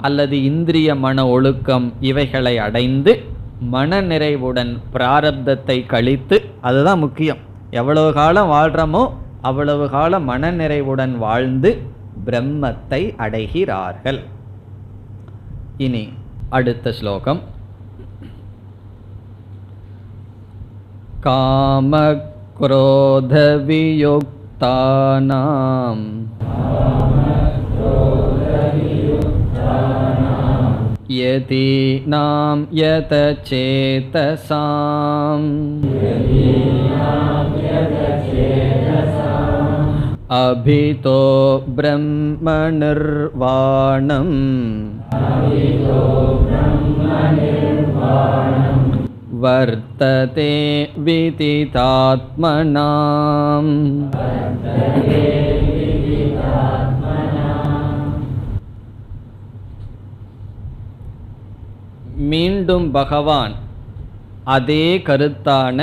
அல்லது இந்திரிய மன ஒழுக்கம் இவைகளை அடைந்து மன நிறைவுடன் பிராரப்தத்தை கழித்து, அதுதான் முக்கியம், எவ்வளவு காலம் வாழ்கிறோமோ அவ்வளவு காலம் மன நிறைவுடன் வாழ்ந்து பிரம்மத்தை அடைகிறார்கள். இனி அடுத்த ஸ்லோகம். காம க்ரோத வியுக்தானாம் யதீனாம் யதசேதசாம் அபிதோ பிரம்ம நிர்வாணம் வர்த்ததே விதிதாத்மனாம். மீண்டும் பகவான் அதே கருத்தான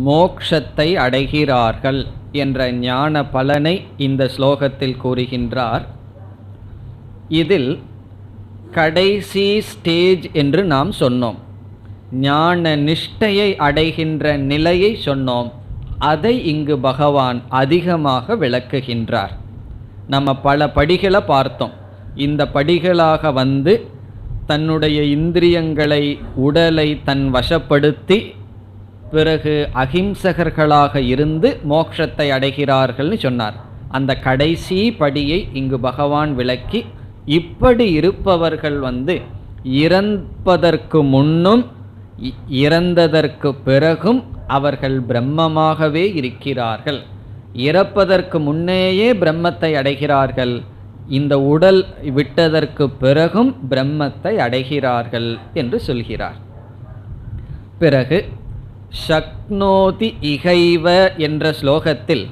மோக்ஷத்தை அடைகிறார்கள் என்ற ஞான பலனை இந்த ஸ்லோகத்தில் கூறுகின்றார். இதில் கடைசி ஸ்டேஜ் என்று நாம் சொன்னோம், ஞான நிஷ்டையை அடைகின்ற நிலையை சொன்னோம். அதை இங்கு பகவான் அதிகமாக விளக்குகின்றார். நம்ம பல படிகளை பார்த்தோம். இந்த படிகளாக வந்து தன்னுடைய இந்திரியங்களை உடலை தன் வசப்படுத்தி பிறகு அகிம்சகர்களாக இருந்து மோட்சத்தை அடைகிறார்கள்னு சொன்னார். அந்த கடைசி படியை இங்கு பகவான் விளக்கி, இப்படி இருப்பவர்கள் இறப்பதற்கு முன்னும் இறந்ததற்கு பிறகும் அவர்கள் பிரம்மமாகவே இருக்கிறார்கள். இறப்பதற்கு முன்னேயே பிரம்மத்தை அடைகிறார்கள், இந்த உடல் விட்டதற்கு பிறகும் பிரம்மத்தை அடைகிறார்கள் என்று சொல்கிறார். பிறகு சக்னோதி இகைவ என்ற ஸ்லோகத்தில்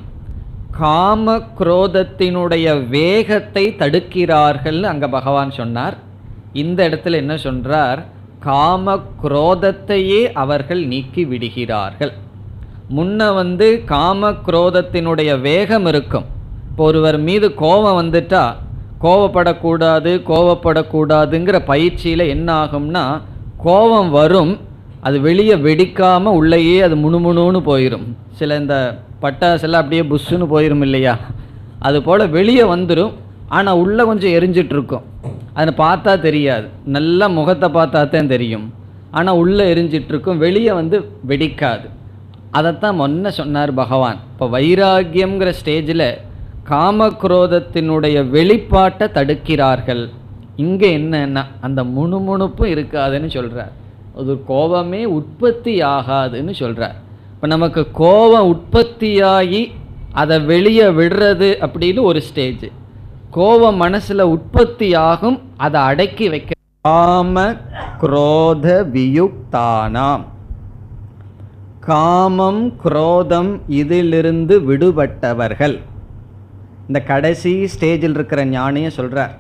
காம குரோதத்தினுடைய வேகத்தை தடுக்கிறார்கள் அங்க பகவான் சொன்னார். இந்த இடத்துல என்ன சொல்றார்? காம குரோதத்தையே அவர்கள் நீக்கி விடுகிறார்கள். முன்ன காம குரோதத்தினுடைய வேகம் இருக்கும். இப்போ ஒருவர் மீது கோபம் வந்துட்டா கோவப்படக்கூடாதுங்கிற பயிற்சியில் என்ன ஆகும்னா, கோபம் வரும், அது வெளியே வெடிக்காமல் உள்ளேயே அது முணுமுணுன்னு போயிடும். சில இந்த பட்டாசெல்லாம் அப்படியே புஷ்ஷுன்னு போயிடும் இல்லையா, அது போல் வெளியே வந்துடும். ஆனால் உள்ளே கொஞ்சம் எரிஞ்சிட்ருக்கும், அதை பார்த்தா தெரியாது, நல்லா முகத்தை பார்த்தா தான் தெரியும். ஆனால் உள்ளே எரிஞ்சிட்ருக்கும், வெளியே வெடிக்காது. அதைத்தான் முன்ன சொன்னார் பகவான். இப்போ வைராக்கியங்கிற ஸ்டேஜில் காமக்ரோதத்தினுடைய வெளிப்பாட்டை தடுக்கிறார்கள். இங்கே என்னன்னா அந்த முணுமுணுப்பும் இருக்காதுன்னு சொல்கிறார். அது கோபமே உற்பத்தி ஆகாதுன்னு சொல்கிறார். இப்போ நமக்கு கோபம் உற்பத்தியாகி அதை வெளியே விடுறது அப்படின்னு ஒரு ஸ்டேஜ். கோபம் மனசில் உற்பத்தி ஆகும், அதை அடக்கி வைக்க காம குரோத வியுக்தானாம். காமம் குரோதம் இதிலிருந்து விடுபட்டவர்கள். இந்த கடைசி ஸ்டேஜில் இருக்கிற ஞானியை சொல்கிறார்.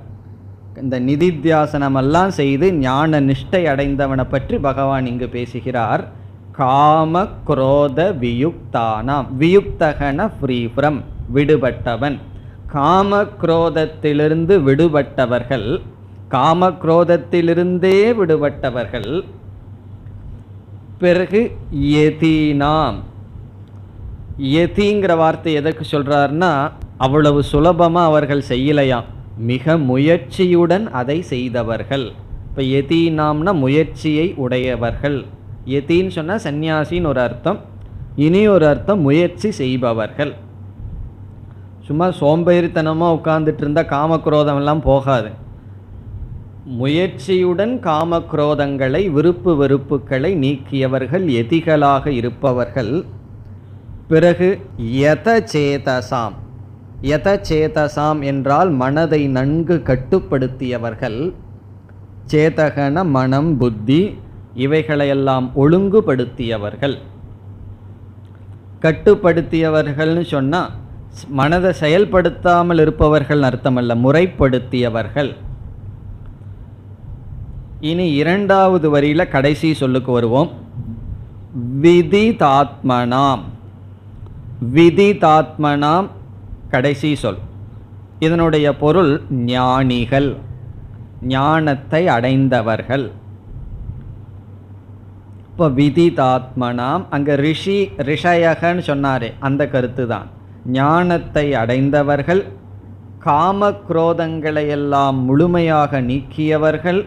இந்த நிதித்தியாசனமெல்லாம் செய்து ஞான நிஷ்டை அடைந்தவனை பற்றி பகவான் இங்கு பேசுகிறார். காம குரோத வியுக்தானாம். வியுக்தகன ஃப்ரீ ஃப்ரம், விடுபட்டவன். காம குரோதத்திலிருந்து விடுபட்டவர்கள், காம குரோதத்திலிருந்தே விடுபட்டவர்கள். பிறகு யதீனாம். யதிங்கிற வார்த்தை எதற்கு சொல்றாருன்னா, அவ்வளவு சுலபமாக அவர்கள் செய்யலையாம், மிக முயற்சியுடன் அதை செய்தவர்கள். இப்போ யதீனாம்னா முயற்சியை உடையவர்கள். யதின்னு சொன்னால் சந்நியாசின்னு ஒரு அர்த்தம், இனி ஒரு அர்த்தம் முயற்சி செய்பவர்கள். சும்மா சோம்பேறித்தனமாக உட்கார்ந்துட்டு இருந்தால் காமக்ரோதம் எல்லாம் போகாது. முயற்சியுடன் காமக்ரோதங்களை, விருப்பு வெறுப்புகளை நீக்கியவர்கள் யதிகளாக இருப்பவர்கள். பிறகு யதசேதசாம். யதசேதசாம் என்றால் மனதை நன்கு கட்டுப்படுத்தியவர்கள். சேதகன மனம் புத்தி இவைகளையெல்லாம் ஒழுங்குபடுத்தியவர்கள். கட்டுப்படுத்தியவர்கள்னு சொன்னால் மனதை செயல்படுத்தாமல் இருப்பவர்கள் அர்த்தமல்ல, முறைப்படுத்தியவர்கள். இனி இரண்டாவது வரியில் கடைசி சொல்லுக்கு வருவோம். விதிதாத்மனாம். விதிதாத்மனாம் கடைசி சொல். இதனுடைய பொருள் ஞானிகள், ஞானத்தை அடைந்தவர்கள். இப்போ விதிதாத்மனாம், அங்கே ரிஷயகன்னு சொன்னாரே அந்த கருத்து தான். ஞானத்தை அடைந்தவர்கள், காமக்ரோதங்களையெல்லாம் முழுமையாக நீக்கியவர்கள்,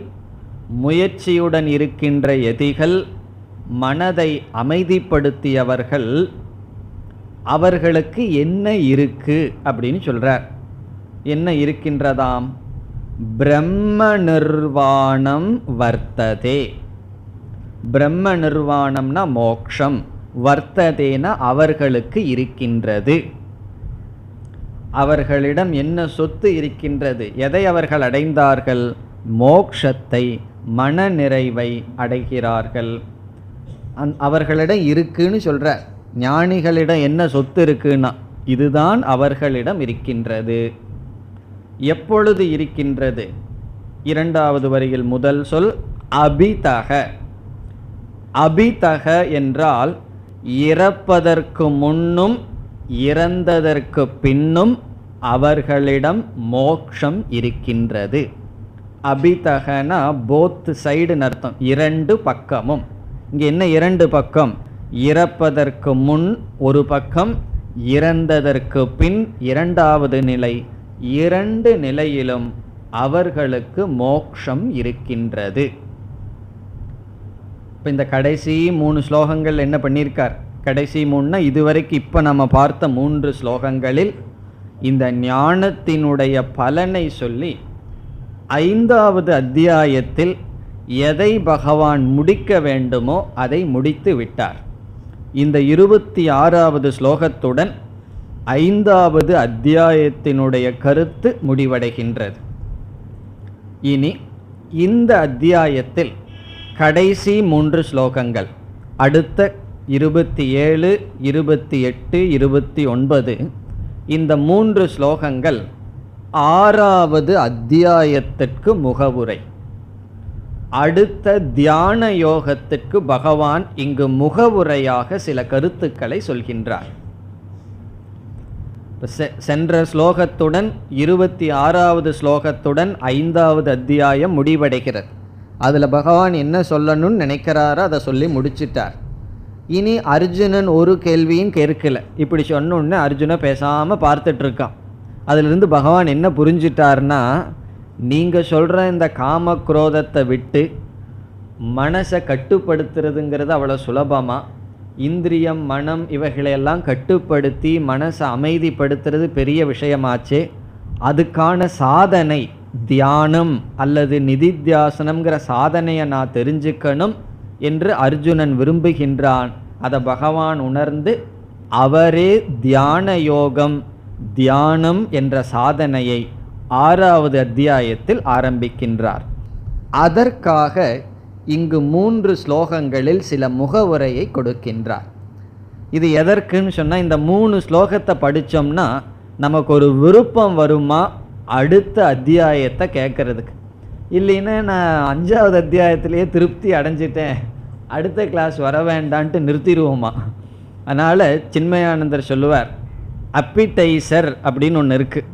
முயற்சியுடன் இருக்கின்ற யதிகள், மனதை அமைதிப்படுத்தியவர்கள். அவர்களுக்கு என்ன இருக்கு அப்படின்னு சொல்றார். என்ன இருக்கின்றதாம்? பிரம்ம நிர்வாணம் வர்த்ததே. பிரம்ம நிர்வாணம்னா மோக்ஷம், வர்த்ததேன அவர்களுக்கு இருக்கின்றது. அவர்களிடம் என்ன சொத்து இருக்கின்றது? எதை அவர்கள் அடைந்தார்கள்? மோக்ஷத்தை, மன நிறைவை அடைகிறார்கள். அவர்களிடம் இருக்குன்னு சொல்ற. ஞானிகளிடம் என்ன சொத்து இருக்குன்னா இதுதான் அவர்களிடம் இருக்கின்றது. எப்பொழுது இருக்கின்றது? இரண்டாவது வரியில் முதல் சொல் அபிதக. அபிதக என்றால் இறப்பதற்கு முன்னும் இறந்ததற்கு பின்னும் அவர்களிடம் மோக்ஷம் இருக்கின்றது. அபிதகனா போத் சைடுன்னு அர்த்தம், இரண்டு பக்கமும். இங்கே என்ன இரண்டு பக்கம்? இறப்பதற்கு முன் ஒரு பக்கம், இறந்ததற்கு பின் இரண்டாவது நிலை. இரண்டு நிலையிலும் அவர்களுக்கு மோக்ஷம் இருக்கின்றது. இப்போ இந்த கடைசி 3 ஸ்லோகங்கள் என்ன பண்ணியிருக்கார்? கடைசி 3னா இதுவரைக்கும் இப்போ நம்ம பார்த்த 3 ஸ்லோகங்களில் இந்த ஞானத்தினுடைய பலனை சொல்லி 5வது அத்தியாயத்தில் எதை பகவான் முடிக்க வேண்டுமோ அதை முடித்து விட்டார். இந்த 26வது ஸ்லோகத்துடன் 5வது அத்தியாயத்தினுடைய கருத்து முடிவடைகின்றது. இனி இந்த அத்தியாயத்தில் கடைசி 3 ஸ்லோகங்கள், அடுத்த 27, 28, 29, இந்த 3 ஸ்லோகங்கள் 6வது அத்தியாயத்திற்கு முகவுரை. அடுத்த தியான யோகத்திற்கு பகவான் இங்கு முகவுரையாக சில கருத்துக்களை சொல்கின்றார். சென்ற ஸ்லோகத்துடன் 26வது ஸ்லோகத்துடன் 5வது அத்தியாயம் முடிவடைகிறது. அதில் பகவான் என்ன சொல்லணும்னு நினைக்கிறாரோ அதை சொல்லி முடிச்சிட்டார். இனி அர்ஜுனன் ஒரு கேள்வியும் கேட்கல. இப்படி சொன்னோன்னு அர்ஜுனன் பேசாமல் பார்த்துட்ருக்கான். அதிலிருந்து பகவான் என்ன புரிஞ்சிட்டார்னா, நீங்கள் சொல்கிற இந்த காம குரோதத்தை விட்டு மனசை கட்டுப்படுத்துறதுங்கிறது அவ்வளோ சுலபமாக, இந்திரியம் மனம் இவைகளையெல்லாம் கட்டுப்படுத்தி மனசை அமைதிப்படுத்துறது பெரிய விஷயமாச்சே, அதுக்கான சாதனை தியானம் அல்லது நிதித்தியாசனம்ங்கிற சாதனையை நான் தெரிஞ்சுக்கணும் என்று அர்ஜுனன் விரும்புகின்றான். அதை பகவான் உணர்ந்து அவரே தியான யோகம் தியானம் என்ற சாதனையை 6வது அத்தியாயத்தில் ஆரம்பிக்கின்றார். அதற்காக இங்கு 3 ஸ்லோகங்களில் சில முகவுரையை கொடுக்கின்றார். இது எதற்குன்னு சொன்னால், இந்த 3 ஸ்லோகத்தை படித்தோம்னா நமக்கு ஒரு விருப்பம் வருமா அடுத்த அத்தியாயத்தை கேட்கறதுக்கு. இல்லைன்னா நான் 5வது அத்தியாயத்திலேயே திருப்தி அடைஞ்சிட்டேன், அடுத்த கிளாஸ் வர வேண்டான்ட்டு நிறுத்திடுவோமா. அதனால் சின்மயானந்தர் சொல்லுவார், அப்பிடைசர் அப்படின்னு ஒன்று இருக்குது.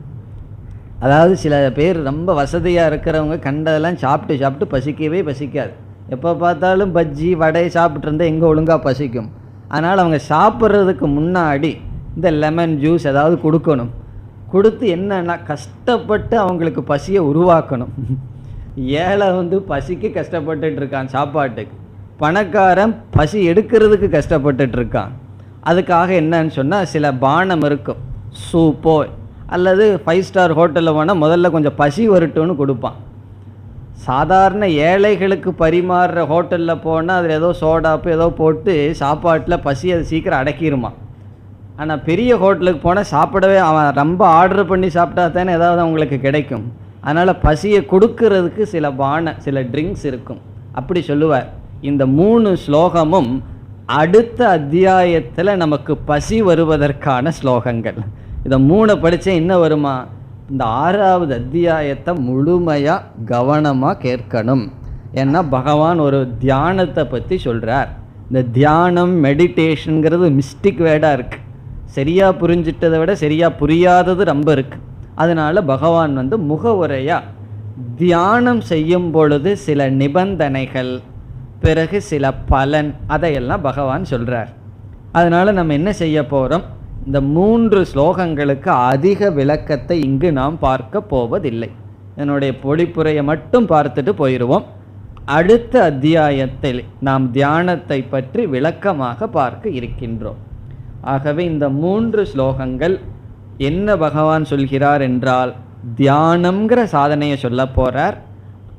அதாவது சில பேர் ரொம்ப வசதியாக இருக்கிறவங்க கண்டதெல்லாம் சாப்பிட்டு சாப்பிட்டு பசிக்கவே பசிக்காது. எப்போ பார்த்தாலும் பஜ்ஜி வடை சாப்பிட்டு இருந்தால் எங்கே ஒழுங்காக பசிக்கும். அதனால் அவங்க சாப்பிட்றதுக்கு முன்னாடி இந்த லெமன் ஜூஸ் ஏதாவது கொடுக்கணும். கொடுத்து என்னன்னா கஷ்டப்பட்டு அவங்களுக்கு பசியை உருவாக்கணும். ஏழை பசிக்கு கஷ்டப்பட்டுட்டு இருக்கான் சாப்பாட்டுக்கு, பணக்காரன் பசி எடுக்கிறதுக்கு கஷ்டப்பட்டுட்டு இருக்கான். அதுக்காக என்னன்னு சொன்னால் சில பானம் இருக்கும், சூப்போ அல்லது 5 ஸ்டார் ஹோட்டலில் போனால் முதல்ல கொஞ்சம் பசி வரட்டும்னு கொடுப்பான். சாதாரண ஏழைகளுக்கு பரிமாறுற ஹோட்டலில் போனால் அதில் ஏதோ சோடாப்பு ஏதோ போட்டு சாப்பாட்டில் பசி அது சீக்கிரம் அடக்கிடுமா. ஆனால் பெரிய ஹோட்டலுக்கு போனால் சாப்பிடவே அவன் ரொம்ப ஆர்டர் பண்ணி சாப்பிட்டா தானே ஏதாவது அவங்களுக்கு கிடைக்கும். அதனால் பசியை கொடுக்கறதுக்கு சில ட்ரிங்க்ஸ் இருக்கும். அப்படி சொல்லுவார். இந்த 3 ஸ்லோகமும் அடுத்த அத்தியாயத்தில் நமக்கு பசி வருவதற்கான ஸ்லோகங்கள். இதை 3 படித்தா என்ன வருமா, இந்த 6வது அத்தியாயத்தை முழுமையாக கவனமாக கேட்கணும். ஏன்னா பகவான் ஒரு தியானத்தை பற்றி சொல்கிறார். இந்த தியானம் மெடிடேஷனுங்கிறது மிஸ்டிக் வேர்டாக இருக்குது. சரியாக புரிஞ்சிட்டதை விட சரியாக புரியாதது ரொம்ப இருக்குது. அதனால் பகவான் முகவுரையாக தியானம் செய்யும் பொழுது சில நிபந்தனைகள், பிறகு சில பலன், அதையெல்லாம் பகவான் சொல்கிறார். அதனால் நம்ம என்ன செய்ய போகிறோம், இந்த 3 ஸ்லோகங்களுக்கு அதிக விளக்கத்தை இங்கு நாம் பார்க்க போவதில்லை. என்னுடைய பொழிப்புரையை மட்டும் பார்த்துட்டு போயிடுவோம். அடுத்த அத்தியாயத்தில் நாம் தியானத்தை பற்றி விளக்கமாக பார்க்க இருக்கின்றோம். ஆகவே இந்த 3 ஸ்லோகங்கள் என்ன பகவான் சொல்கிறார் என்றால், தியானம்ங்கிற சாதனையை சொல்ல போகிறார்.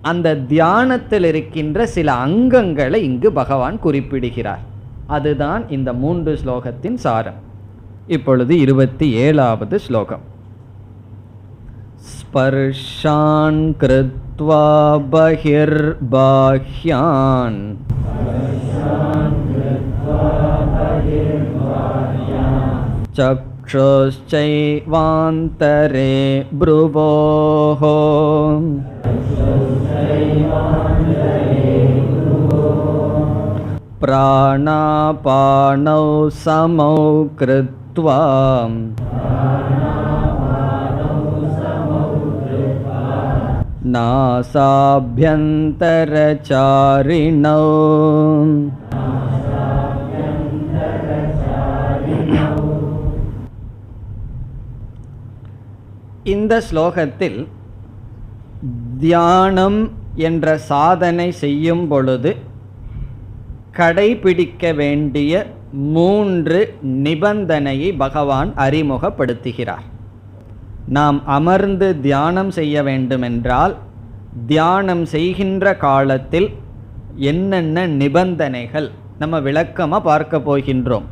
அந்த தியானத்தில் இருக்கின்ற சில அங்கங்களை இங்கு பகவான் குறிப்பிடுகிறார். அதுதான் இந்த 3 ஸ்லோகத்தின் சாரம். இப்பொழுது 27வது ஸ்லோகம். ஸ்பர்ஷான் கிருத்வா பஹிர்பாஹ்யான் சக்ஷுश्चैवान्तरे भ्रुवोः प्राणापानौ समौ कृत्वा नासाभ्यन्तरचारिणौ இந்த ஸ்லோகத்தில் தியானம் என்ற சாதனை செய்யும் பொழுது கடைபிடிக்க வேண்டிய 3 நிபந்தனையை பகவான் அறிமுகப்படுத்துகிறார். நாம் அமர்ந்து தியானம் செய்ய வேண்டுமென்றால் தியானம் செய்கின்ற காலத்தில் என்னென்ன நிபந்தனைகள் நம்ம விளக்கமாக பார்க்க போகின்றோம்.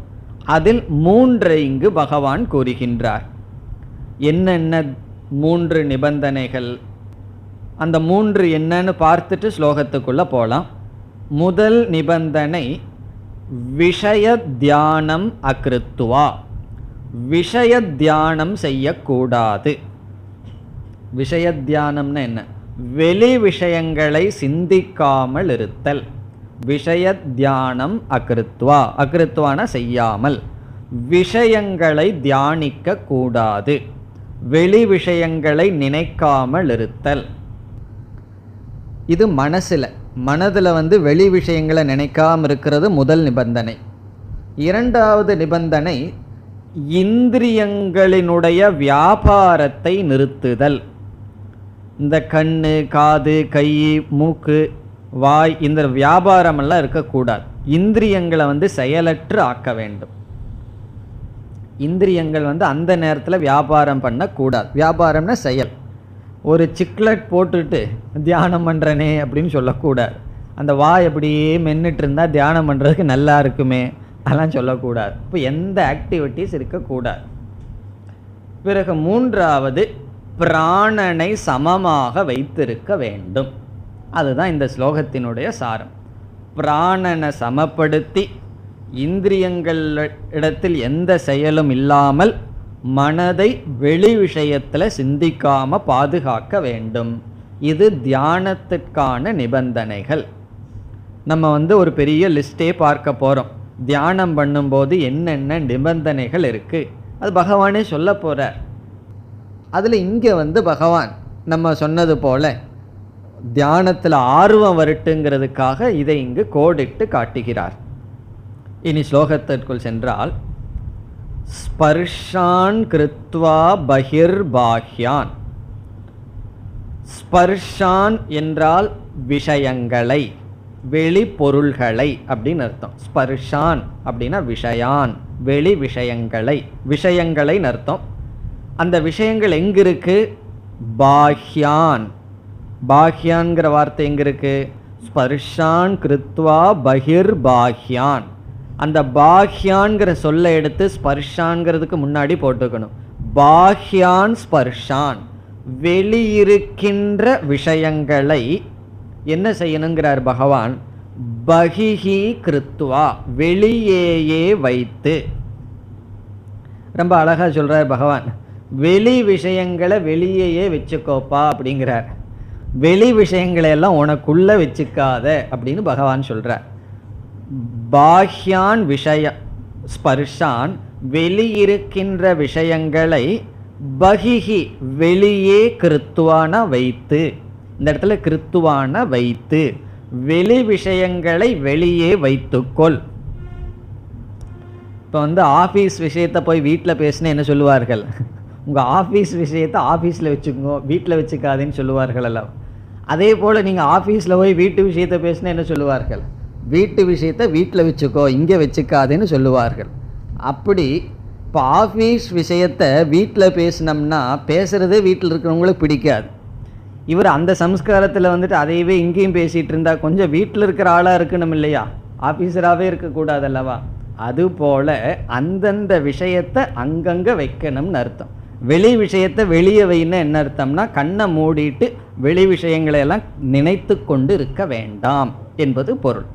அதில் 3 இங்கு பகவான் கூறுகின்றார். என்னென்ன 3 நிபந்தனைகள், அந்த 3 என்னன்னு பார்த்துட்டு ஸ்லோகத்துக்குள்ள போகலாம். முதல் நிபந்தனை விஷய தியானம் அகிருத்வா, விஷய தியானம் செய்யக்கூடாது. விஷய தியானம்னா என்ன? வெளி விஷயங்களை சிந்திக்காமல் இருத்தல். விஷய தியானம் அகிருத்வா, அகிருத்வான செய்யாமல், விஷயங்களை தியானிக்க கூடாது, வெளி விஷயங்களை நினைக்காமல் இருத்தல். இது மனதில் வெளி விஷயங்களை நினைக்காமல் இருக்கிறது முதல் நிபந்தனை. இரண்டாவது நிபந்தனை இந்திரியங்களினுடைய வியாபாரத்தை நிறுத்துதல். இந்த கண்ணு, காது, கை, மூக்கு, வாய், இந்த வியாபாரமெல்லாம் இருக்கக்கூடாது. இந்திரியங்களை செயலற்று ஆக்க வேண்டும். இந்திரியங்கள் அந்த நேரத்தில் வியாபாரம் பண்ணக்கூடாது. வியாபாரம்னா செயல். ஒரு சிக்லெட் போட்டுட்டு தியானம் பண்ணுறனே அப்படின்னு சொல்லக்கூடாது. அந்த வாய் அப்படியே மென்னுட்டு இருந்தால் தியானம் பண்ணுறதுக்கு நல்லா இருக்குமே அதெல்லாம் சொல்லக்கூடாது. இப்போ எந்த ஆக்டிவிட்டீஸ் இருக்கக்கூடாது. பிறகு மூன்றாவது பிராணனை சமமாக வைத்திருக்க வேண்டும். அதுதான் இந்த ஸ்லோகத்தினுடைய சாரம். பிராணனை சமப்படுத்தி இந்திரியங்களிடத்தில் எந்த செயலும் இல்லாமல் மனதை வெளி விஷயத்தில் சிந்திக்காமல் பாதுகாக்க வேண்டும். இது தியானத்திற்கான நிபந்தனைகள். நம்ம ஒரு பெரிய லிஸ்டே பார்க்க போகிறோம். தியானம் பண்ணும்போது என்னென்ன நிபந்தனைகள் இருக்குது அது பகவானே சொல்ல போகிறார். அதில் இங்கே பகவான் நம்ம சொன்னது போல தியானத்தில் ஆர்வம் வரட்டுங்கிறதுக்காக இதை இங்கு கோடிட்டு காட்டுகிறார். இனி ஸ்லோகத்திற்குள் சென்றால், ஸ்பர்ஷான் கிருத்வா பகிர்பாஹ்யான். ஸ்பர்ஷான் என்றால் விஷயங்களை, வெளிப்பொருள்களை அப்படின்னு அர்த்தம். ஸ்பர்ஷான் அப்படின்னா விஷயான், வெளி விஷயங்களை, விஷயங்களை அர்த்தம். அந்த விஷயங்கள் எங்க இருக்கு? பாஹ்யான். பாஹ்யான்கிற வார்த்தை எங்க இருக்கு? ஸ்பர்ஷான் கிருத்வா பகிர்பாஹ்யான். அந்த பாஹ்யான்கிற சொல்ல எடுத்து ஸ்பர்ஷான்கிறதுக்கு முன்னாடி போட்டுக்கணும். பாஹ்யான் ஸ்பர்ஷான், வெளியிருக்கின்ற விஷயங்களை என்ன செய்யணுங்கிறார் பகவான்? பகிஹி கிருத்வா, வெளியேயே வைத்து. ரொம்ப அழகா சொல்றார் பகவான். வெளி விஷயங்களை வெளியேயே வச்சுக்கோப்பா அப்படிங்கிறார். வெளி விஷயங்களை எல்லாம் உனக்குள்ள வச்சுக்காத அப்படின்னு பகவான் சொல்றார். பாஹ்யான் விஷய ஸ்பர்ஷான், வெளியிருக்கின்ற விஷயங்களை பகிஹி வெளியே கிருத்துவான வைத்து. இந்த இடத்துல கிருத்துவான வைத்து, வெளி விஷயங்களை வெளியே வைத்துக்கொள். இப்போ ஆஃபீஸ் விஷயத்தை போய் வீட்டில் பேசினா என்ன சொல்லுவார்கள்? உங்கள் ஆஃபீஸ் விஷயத்தை ஆஃபீஸில் வச்சுக்கோங்க, வீட்டில் வச்சுக்காதுன்னு சொல்லுவார்கள் அல்ல. அதே போல் நீங்கள் ஆஃபீஸில் போய் வீட்டு விஷயத்தை பேசினா என்ன சொல்லுவார்கள்? வீட்டு விஷயத்தை வீட்டில் வச்சுக்கோ, இங்கே வச்சுக்காதுன்னு சொல்லுவார்கள். அப்படி இப்போ ஆஃபீஸ் விஷயத்தை வீட்டில் பேசினோம்னா பேசுகிறதே வீட்டில் இருக்கிறவங்களுக்கு பிடிக்காது. இவர் அந்த சம்ஸ்காரத்தில் அதையவே இங்கேயும் பேசிகிட்டு இருந்தால் கொஞ்சம் வீட்டில் இருக்கிற ஆளாக இருக்கணும் இல்லையா? ஆஃபீஸராகவே இருக்கக்கூடாது அல்லவா? அதுபோல் அந்தந்த விஷயத்தை அங்கங்கே வைக்கணும்னு அர்த்தம். வெளி விஷயத்தை வெளியே வைன்னு என்ன அர்த்தம்னா, கண்ணை மூடிட்டு வெளி விஷயங்களை எல்லாம் நினைத்து கொண்டு இருக்க வேண்டாம் என்பது பொருள்.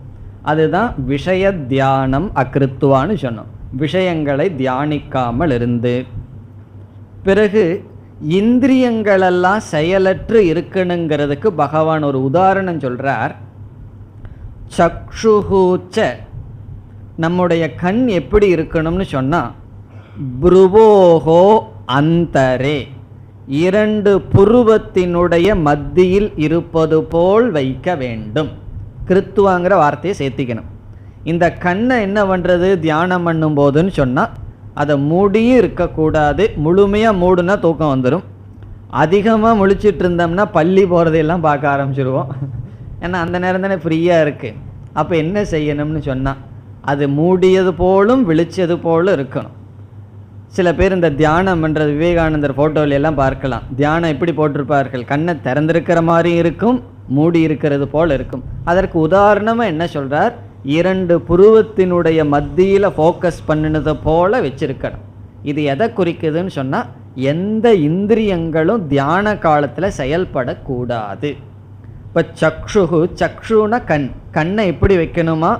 அதுதான் விஷய தியானம் அகிருத்துவான்னு சொன்னோம். விஷயங்களை தியானிக்காமல் இருந்து. பிறகு இந்திரியங்களெல்லாம் செயலற்று இருக்கணுங்கிறதுக்கு பகவான் ஒரு உதாரணம் சொல்றார். சக்ஷுஹூச்ச, நம்முடைய கண் எப்படி இருக்கணும்னு சொன்னா, புருவோஹோ அந்தரே, 2 புருவத்தினுடைய மத்தியில் இருப்பது போல் வைக்க வேண்டும். கிருத்துவாங்கிற வார்த்தையை சேர்த்திக்கணும். இந்த கண்ணை என்ன பண்ணுறது தியானம் பண்ணும் போதுன்னு சொன்னால், அதை மூடியும் இருக்கக்கூடாது. முழுமையாக மூடுனா தூக்கம் வந்துடும். அதிகமாக முழிச்சிட்டு இருந்தோம்னா பள்ளி போகிறதையெல்லாம் பார்க்க ஆரம்பிச்சிருவோம். ஏன்னா அந்த நேரம் தானே ஃப்ரீயாக இருக்குது. அப்போ என்ன செய்யணும்னு சொன்னால், அது மூடியது போலும் விழிச்சது போலும் இருக்கணும். சில பேர் இந்த தியானம் என்ற விவேகானந்தர் ஃபோட்டோவிலெல்லாம் பார்க்கலாம். தியானம் எப்படி போட்டிருப்பார்கள், கண்ணை திறந்திருக்கிற மாதிரியும் இருக்கும், மூடி இருக்கிறது போல் இருக்கும். அதற்கு உதாரணமாக என்ன சொல்கிறார், 2 புருவத்தினுடைய மத்தியில் ஃபோக்கஸ் பண்ணினது போல வச்சிருக்கணும். இது எதை குறிக்குதுன்னு சொன்னால், எந்த இந்திரியங்களும் தியான காலத்தில் செயல்படக்கூடாது. இப்போ சக்ஷுன கண்ணை எப்படி வைக்கணுமா,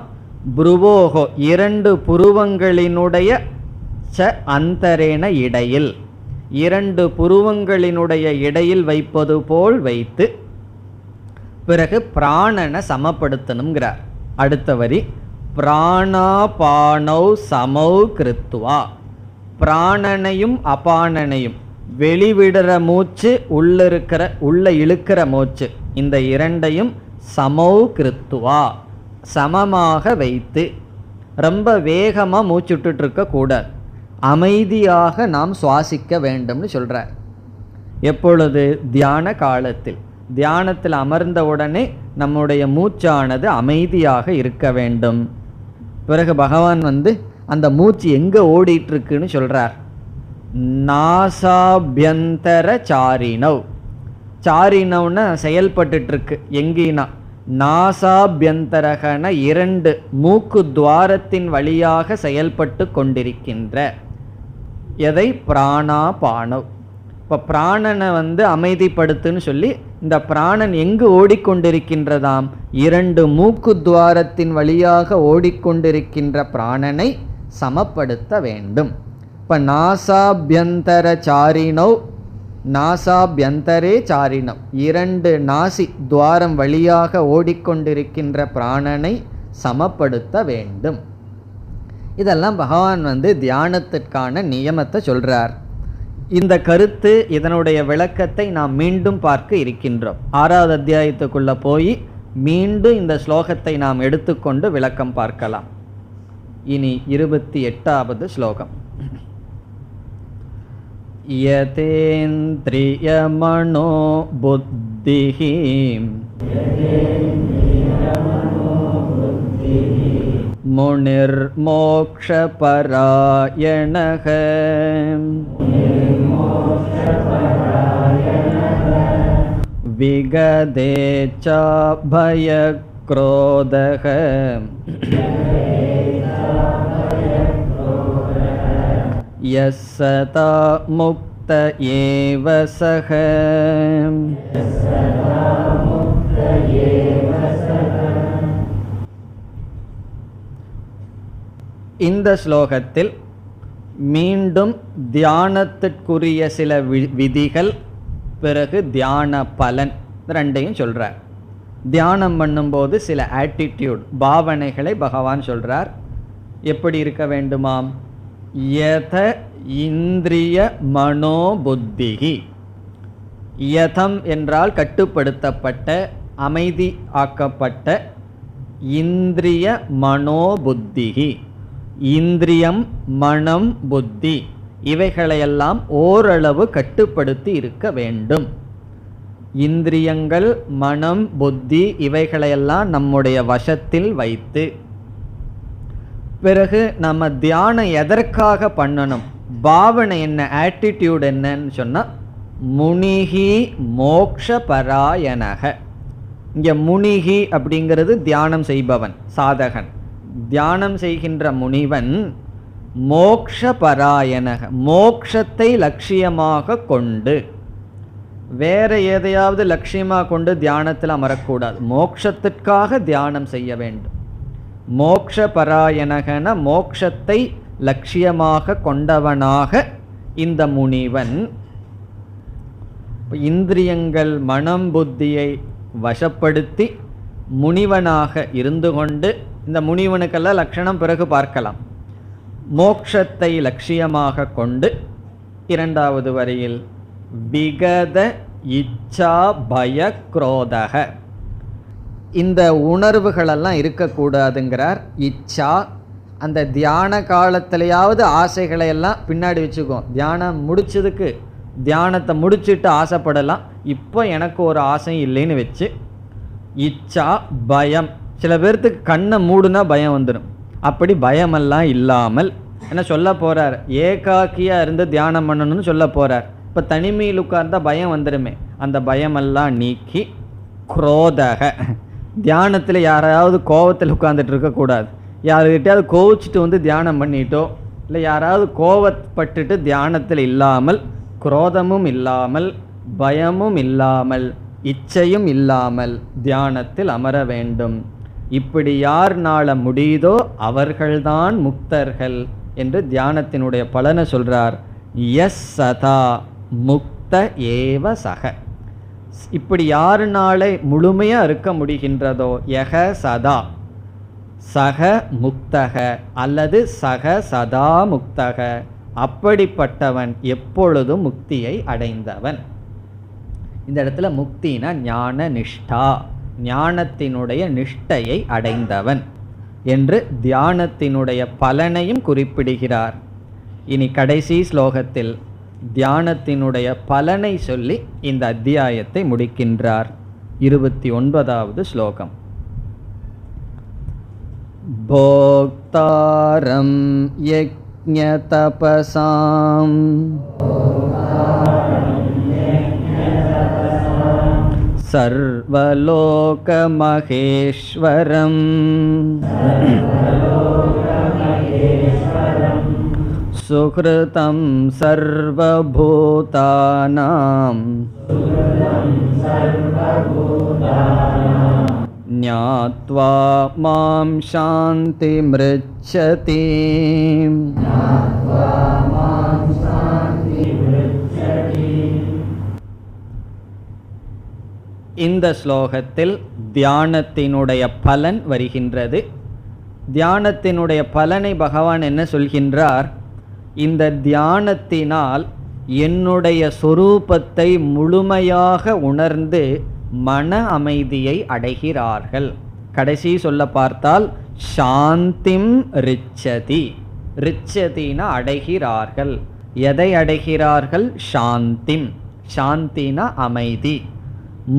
புருவோகோ 2 புருவங்களினுடைய அந்தரேன இடையில், 2 புருவங்களினுடைய இடையில் வைப்பது போல் வைத்து, பிறகு பிராணனை சமப்படுத்தணுங்கிறார். அடுத்த வரி, பிராணாபானௌ சமௌ கிருத்வா, பிராணனையும் அபானனையும், வெளிவிடுற மூச்சு உள்ள இழுக்கிற மூச்சு, இந்த 2ஐயும் சமௌ கிருத்வா சமமாக வைத்து, ரொம்ப வேகமாக மூச்சுட்டு இருக்க கூடாது, அமைதியாக நாம் சுவாசிக்க வேண்டும்னு சொல்கிறார். எப்பொழுது, தியான காலத்தில். தியானத்தில் அமர்ந்த உடனே நம்முடைய மூச்சானது அமைதியாக இருக்க வேண்டும். பிறகு பகவான் அந்த மூச்சு எங்கே ஓடிட்டுருக்குன்னு சொல்கிறார். நாசாபியந்தர சாரிணவ், சாரிணவ்னா செயல்பட்டுருக்கு, எங்கினா நாசாபியந்தரகன 2 மூக்கு துவாரத்தின் வழியாக செயல்பட்டு கொண்டிருக்கின்ற எதை, பிராணாபானவ். இப்போ பிராணனை அமைதிப்படுத்துன்னு சொல்லி, இந்த பிராணன் எங்கு ஓடிக்கொண்டிருக்கின்றதாம், 2 மூக்கு துவாரத்தின் வழியாக ஓடிக்கொண்டிருக்கின்ற பிராணனை சமப்படுத்த வேண்டும். இப்போ நாசாபியந்தர சாரிணவ், நாசாபியந்தரே சாரிணம், 2 நாசி துவாரம் வழியாக ஓடிக்கொண்டிருக்கின்ற பிராணனை சமப்படுத்த வேண்டும். இதெல்லாம் பகவான் தியானத்திற்கான நியமத்தை சொல்றார். இந்த கருத்து, இதனுடைய விளக்கத்தை நாம் மீண்டும் பார்க்க இருக்கின்றோம். 6வது அத்தியாயத்துக்குள்ள போய் மீண்டும் இந்த ஸ்லோகத்தை நாம் எடுத்துக்கொண்டு விளக்கம் பார்க்கலாம். இனி 28வது ஸ்லோகம். யதேந்திரியமனோ புத்திஹி முனிர்மோக்ஷபராயணஹ விகதேச்சா பயக்ரோதஹ யஸ்ஸதா முக்த ஏவ சஹ. இந்த ஸ்லோகத்தில் மீண்டும் தியானத்திற்குரிய சில விதிகள், பிறகு தியான பலன், 2ஐயும் சொல்றார். தியானம் பண்ணும்போது சில ஆட்டிடியூட், பாவனைகளை பகவான் சொல்றார். எப்படி இருக்க வேண்டுமாம், யத இந்திரிய மனோபுத்திகி. யதம் என்றால் கட்டுப்படுத்தப்பட்ட, அமைதி ஆக்கப்பட்ட, இந்திரிய மனோபுத்திகி, இந்திரியம் மனம் புத்தி இவைகளையெல்லாம் ஓரளவு கட்டுப்படுத்தி இருக்க வேண்டும். இந்திரியங்கள் மனம் புத்தி இவைகளையெல்லாம் நம்முடைய வசத்தில் வைத்து, பிறகு நம்ம தியானம் எதற்காக பண்ணணும், பாவனை என்ன, ஆட்டிடியூட் என்னன்னு சொன்னால், முனிகி மோக்ஷபராயணக. இங்கே முனிகி அப்படிங்கிறது தியானம் செய்பவன், சாதகன். தியானம் செய்கின்ற முனிவன் மோக்ஷபராயணக, மோக்ஷத்தை லட்சியமாக கொண்டு, வேற எதையாவது லட்சியமாக கொண்டு தியானத்தில் அமரக்கூடாது. மோக்ஷத்திற்காக தியானம் செய்ய வேண்டும். மோக்ஷபராயணகன மோக்ஷத்தை லட்சியமாக கொண்டவனாக இந்த முனிவன். இந்திரியங்கள் மனம் புத்தியை வசப்படுத்தி முனிவனாக இருந்து கொண்டு, இந்த முனிவனுக்கெல்லாம் லட்சணம் பிறகு பார்க்கலாம். மோக்ஷத்தை லட்சியமாக கொண்டு, 2வது வரியில் விகத இச்சா பய குரோதக, இந்த உணர்வுகளெல்லாம் இருக்கக்கூடாதுங்கிறார். இச்சா, அந்த தியான காலத்திலேயாவது ஆசைகளை எல்லாம் பின்னாடி வச்சுக்குவோம். தியானம் முடிச்சதுக்கு தியானத்தை முடிச்சுட்டு ஆசைப்படலாம், இப்போ எனக்கு ஒரு ஆசையும் இல்லைன்னு வச்சு. இச்சா பயம், சில பேர்த்துக்கு கண்ணை மூடுனா பயம் வந்துடும், அப்படி பயமெல்லாம் இல்லாமல் என்ன சொல்ல போகிறார், ஏகாக்கியாக இருந்து தியானம் பண்ணணும்னு சொல்ல போகிறார். இப்போ தனிமையில் உட்கார்ந்தா பயம் வந்துடுமே, அந்த பயமெல்லாம் நீக்கி. குரோதக, தியானத்தில் யாராவது கோபத்தில் உட்கார்ந்துட்டு இருக்கக்கூடாது. யாருக்கிட்டையாவது கோவிச்சிட்டு வந்து தியானம் பண்ணிட்டோ, இல்லை யாராவது கோபப்பட்டுட்டு தியானத்தில் இல்லாமல், குரோதமும் இல்லாமல், பயமும் இல்லாமல், இச்சையும் இல்லாமல் தியானத்தில் அமர வேண்டும். இப்படி யார்னால முடியுதோ அவர்கள்தான் முக்தர்கள் என்று தியானத்தினுடைய பலனை சொல்றார். எஸ் சதா முக்த ஏவ சக, இப்படி யாருனாலே முழுமையா இருக்க முடிகின்றதோ, யக சதா சக முக்தக அல்லது சக சதா முக்தக, அப்படிப்பட்டவன் எப்பொழுதும் முக்தியை அடைந்தவன். இந்த இடத்துல முக்தினா ஞான நிஷ்டா, ஞானத்தினுடைய நிஷ்டையை அடைந்தவன் என்று தியானத்தினுடைய பலனையும் குறிப்பிடுகிறார். இனி கடைசி ஸ்லோகத்தில் தியானத்தினுடைய பலனை சொல்லி இந்த அத்தியாயத்தை முடிக்கின்றார். 29வது ஸ்லோகம். போக்தாரம் யக்ஞ தபசாம் சர்வலோக மகேஸ்வரம் சுக்ருதம் சர்வபூதானாம் ஞாத்வா மாம் சாந்திமிருச்சதி. இந்த ஸ்லோகத்தில் தியானத்தினுடைய பலன் வருகின்றது. தியானத்தினுடைய பலனை பகவான் என்ன சொல்கின்றார், இந்த தியானத்தினால் என்னுடைய சொரூபத்தை முழுமையாக உணர்ந்து மன அமைதியை அடைகிறார்கள். கடைசி சொல்ல பார்த்தால் சாந்திம் ரிச்சதி, ரிச்சதினா அடைகிறார்கள். எதை அடைகிறார்கள்? சாந்திம், சாந்தினா அமைதி,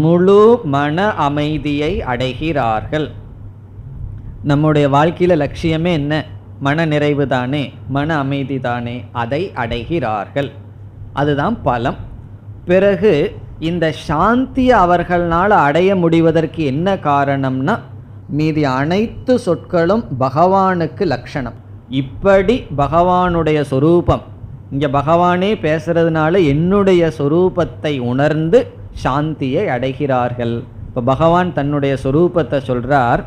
முழு மன அமைதியை அடைகிறார்கள். நம்முடைய வாழ்க்கையில் லட்சியமே என்ன? மன நிறைவு தானே, மன அமைதி தானே, அதை அடைகிறார்கள். அதுதான் பலம். பிறகு இந்த சாந்தியை அவர்களால் அடைய முடிவதற்கு என்ன காரணம்னா, மீதி அனைத்து சொற்களும் பகவானுக்கு லட்சணம். இப்படி பகவானுடைய சொரூபம், இங்கே பகவானே பேசுறதுனால என்னுடைய சொரூபத்தை உணர்ந்து சாந்தியை அடைகிறார்கள். இப்போ பகவான் தன்னுடைய சொரூபத்தை சொல்றார்.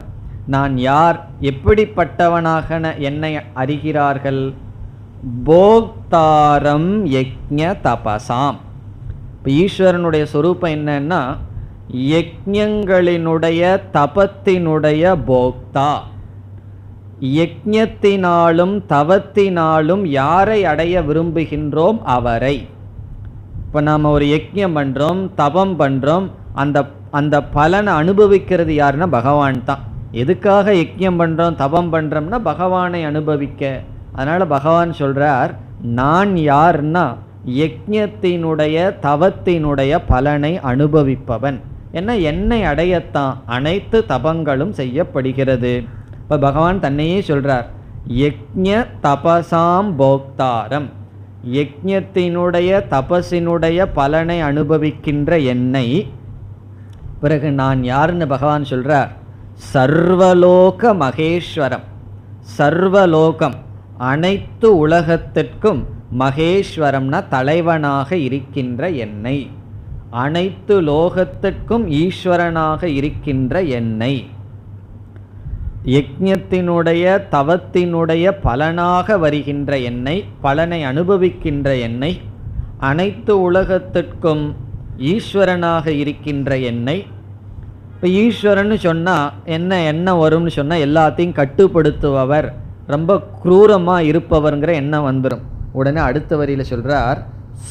நான் யார், எப்படிப்பட்டவனாக என்னை அறிகிறார்கள்? போக்தாரம் யக்ஞ தபசாம். இப்போ ஈஸ்வரனுடைய சொரூபம் என்னன்னா, யக்ஞங்களினுடைய தபத்தினுடைய போக்தா. யக்ஞத்தினாலும் தவத்தினாலும் யாரை அடைய விரும்புகின்றோம்? அவரை. இப்போ நாம் ஒரு யக்ஞம் பண்ணுறோம், தபம் பண்ணுறோம், அந்த பலனை அனுபவிக்கிறது யாருன்னா பகவான் தான். எதுக்காக யக்ஞம் பண்ணுறோம், தபம் பண்ணுறோம்னா பகவானை அனுபவிக்க. அதனால் பகவான் சொல்கிறார், நான் யார்னா யக்ஞத்தினுடைய தவத்தினுடைய பலனை அனுபவிப்பவன். ஏன்னா என்னை அடையத்தான் அனைத்து தபங்களும் செய்யப்படுகிறது. இப்போ பகவான் தன்னையே சொல்கிறார், யக்ஞ தபசாம் போக்தாரம், யக்ஞத்தினுடைய தபசினுடைய பலனை அனுபவிக்கின்ற என்னை. பிறகு நான் யாருன்னு பகவான் சொல்கிறார், சர்வலோக மகேஸ்வரம். சர்வலோகம், அனைத்து உலகத்திற்கும் மகேஸ்வரம்னா தலைவனாக இருக்கின்ற என்னை, அனைத்து லோகத்திற்கும் ஈஸ்வரனாக இருக்கின்ற என்னை, யக்ஞத்தினுடைய தவத்தினுடைய பலனாக வருகின்ற என்னை, பலனை அனுபவிக்கின்ற என்னை, அனைத்து உலகத்திற்கும் ஈஸ்வரனாக இருக்கின்ற என்னை. இப்போ ஈஸ்வரன் சொன்னால் என்ன வரும்னு சொன்னால், எல்லாத்தையும் கட்டுப்படுத்துபவர், ரொம்ப குரூரமாக இருப்பவர்ங்கிற எண்ணம் வந்துடும். உடனே அடுத்த வரியில் சொல்கிறார்,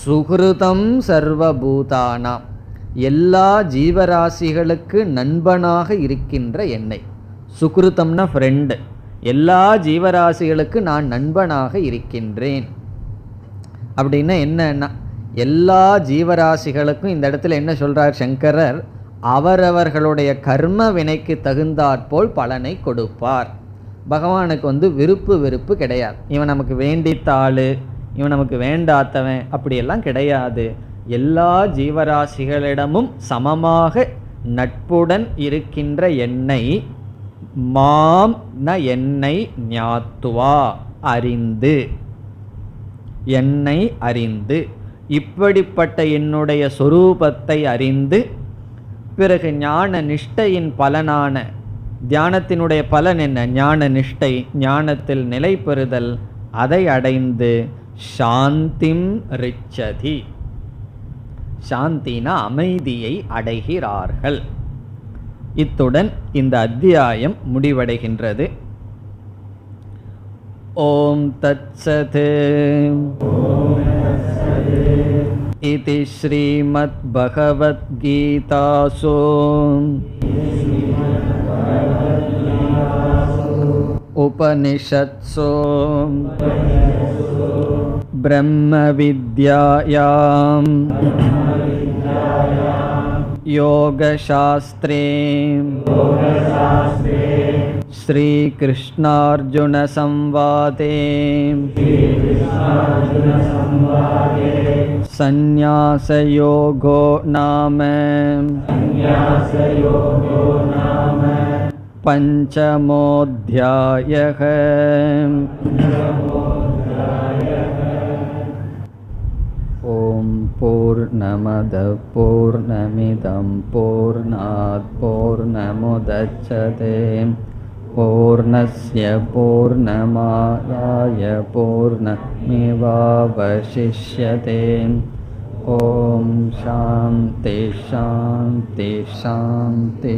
சுகிருதம் சர்வபூதானாம், எல்லா ஜீவராசிகளுக்கு நண்பனாக இருக்கின்ற என்னை. சுகிருதம்னா ஃப்ரெண்டு, எல்லா ஜீவராசிகளுக்கு நான் நண்பனாக இருக்கின்றேன். அப்படின்னா என்னன்னா, எல்லா ஜீவராசிகளுக்கும் இந்த இடத்துல என்ன சொல்றார் சங்கரர், அவரவர்களுடைய கர்ம வினைக்கு தகுந்தாற்போல் பலனை கொடுப்பார். பகவானுக்கு விருப்பு வெறுப்பு கிடையாது. இவன் நமக்கு வேண்டித்தாள், இவன் நமக்கு வேண்டாத்தவன் அப்படியெல்லாம் கிடையாது. எல்லா ஜீவராசிகளிடமும் சமமாக நட்புடன் இருக்கின்ற என்னை, மாம் ந என்னை ஞாத்துவா அறிந்து, என்னை அறிந்து, இப்படிப்பட்ட என்னுடைய சொரூபத்தை அறிந்து, பிறகு ஞான நிஷ்டையின் பலனான தியானத்தினுடைய பலன் என்ன, ஞான நிஷ்டை, ஞானத்தில் நிலை பெறுதல், அதை அடைந்து சாந்திம் ரிச்சதி, சாந்தினா அமைதியை அடைகிறார்கள். இத்துடன் இந்த அத்தியாயம் முடிவடைகின்றது. ஓம் தத்சத் இதி ஸ்ரீமத் பகவத் கீதாசு உபனிஷத்சு பிரம்ம வித்யாயாம் யோகசாஸ்திரே ஸ்ரீகிருஷ்ணார்ஜுன சம்வாதே சந்நியாசயோகோ நாம பஞ்சமோத்யாயः. ஓம் பூர்ணமத பூர்ணமிதம் பூர்ணாத் பூர்ணமுதச்யதே பூர்ணஸ்ய பூர்ணமாதாய பூர்ணமேவாவசிஷ்யதே. ஓம் சாந்தி சாந்தி சாந்தி.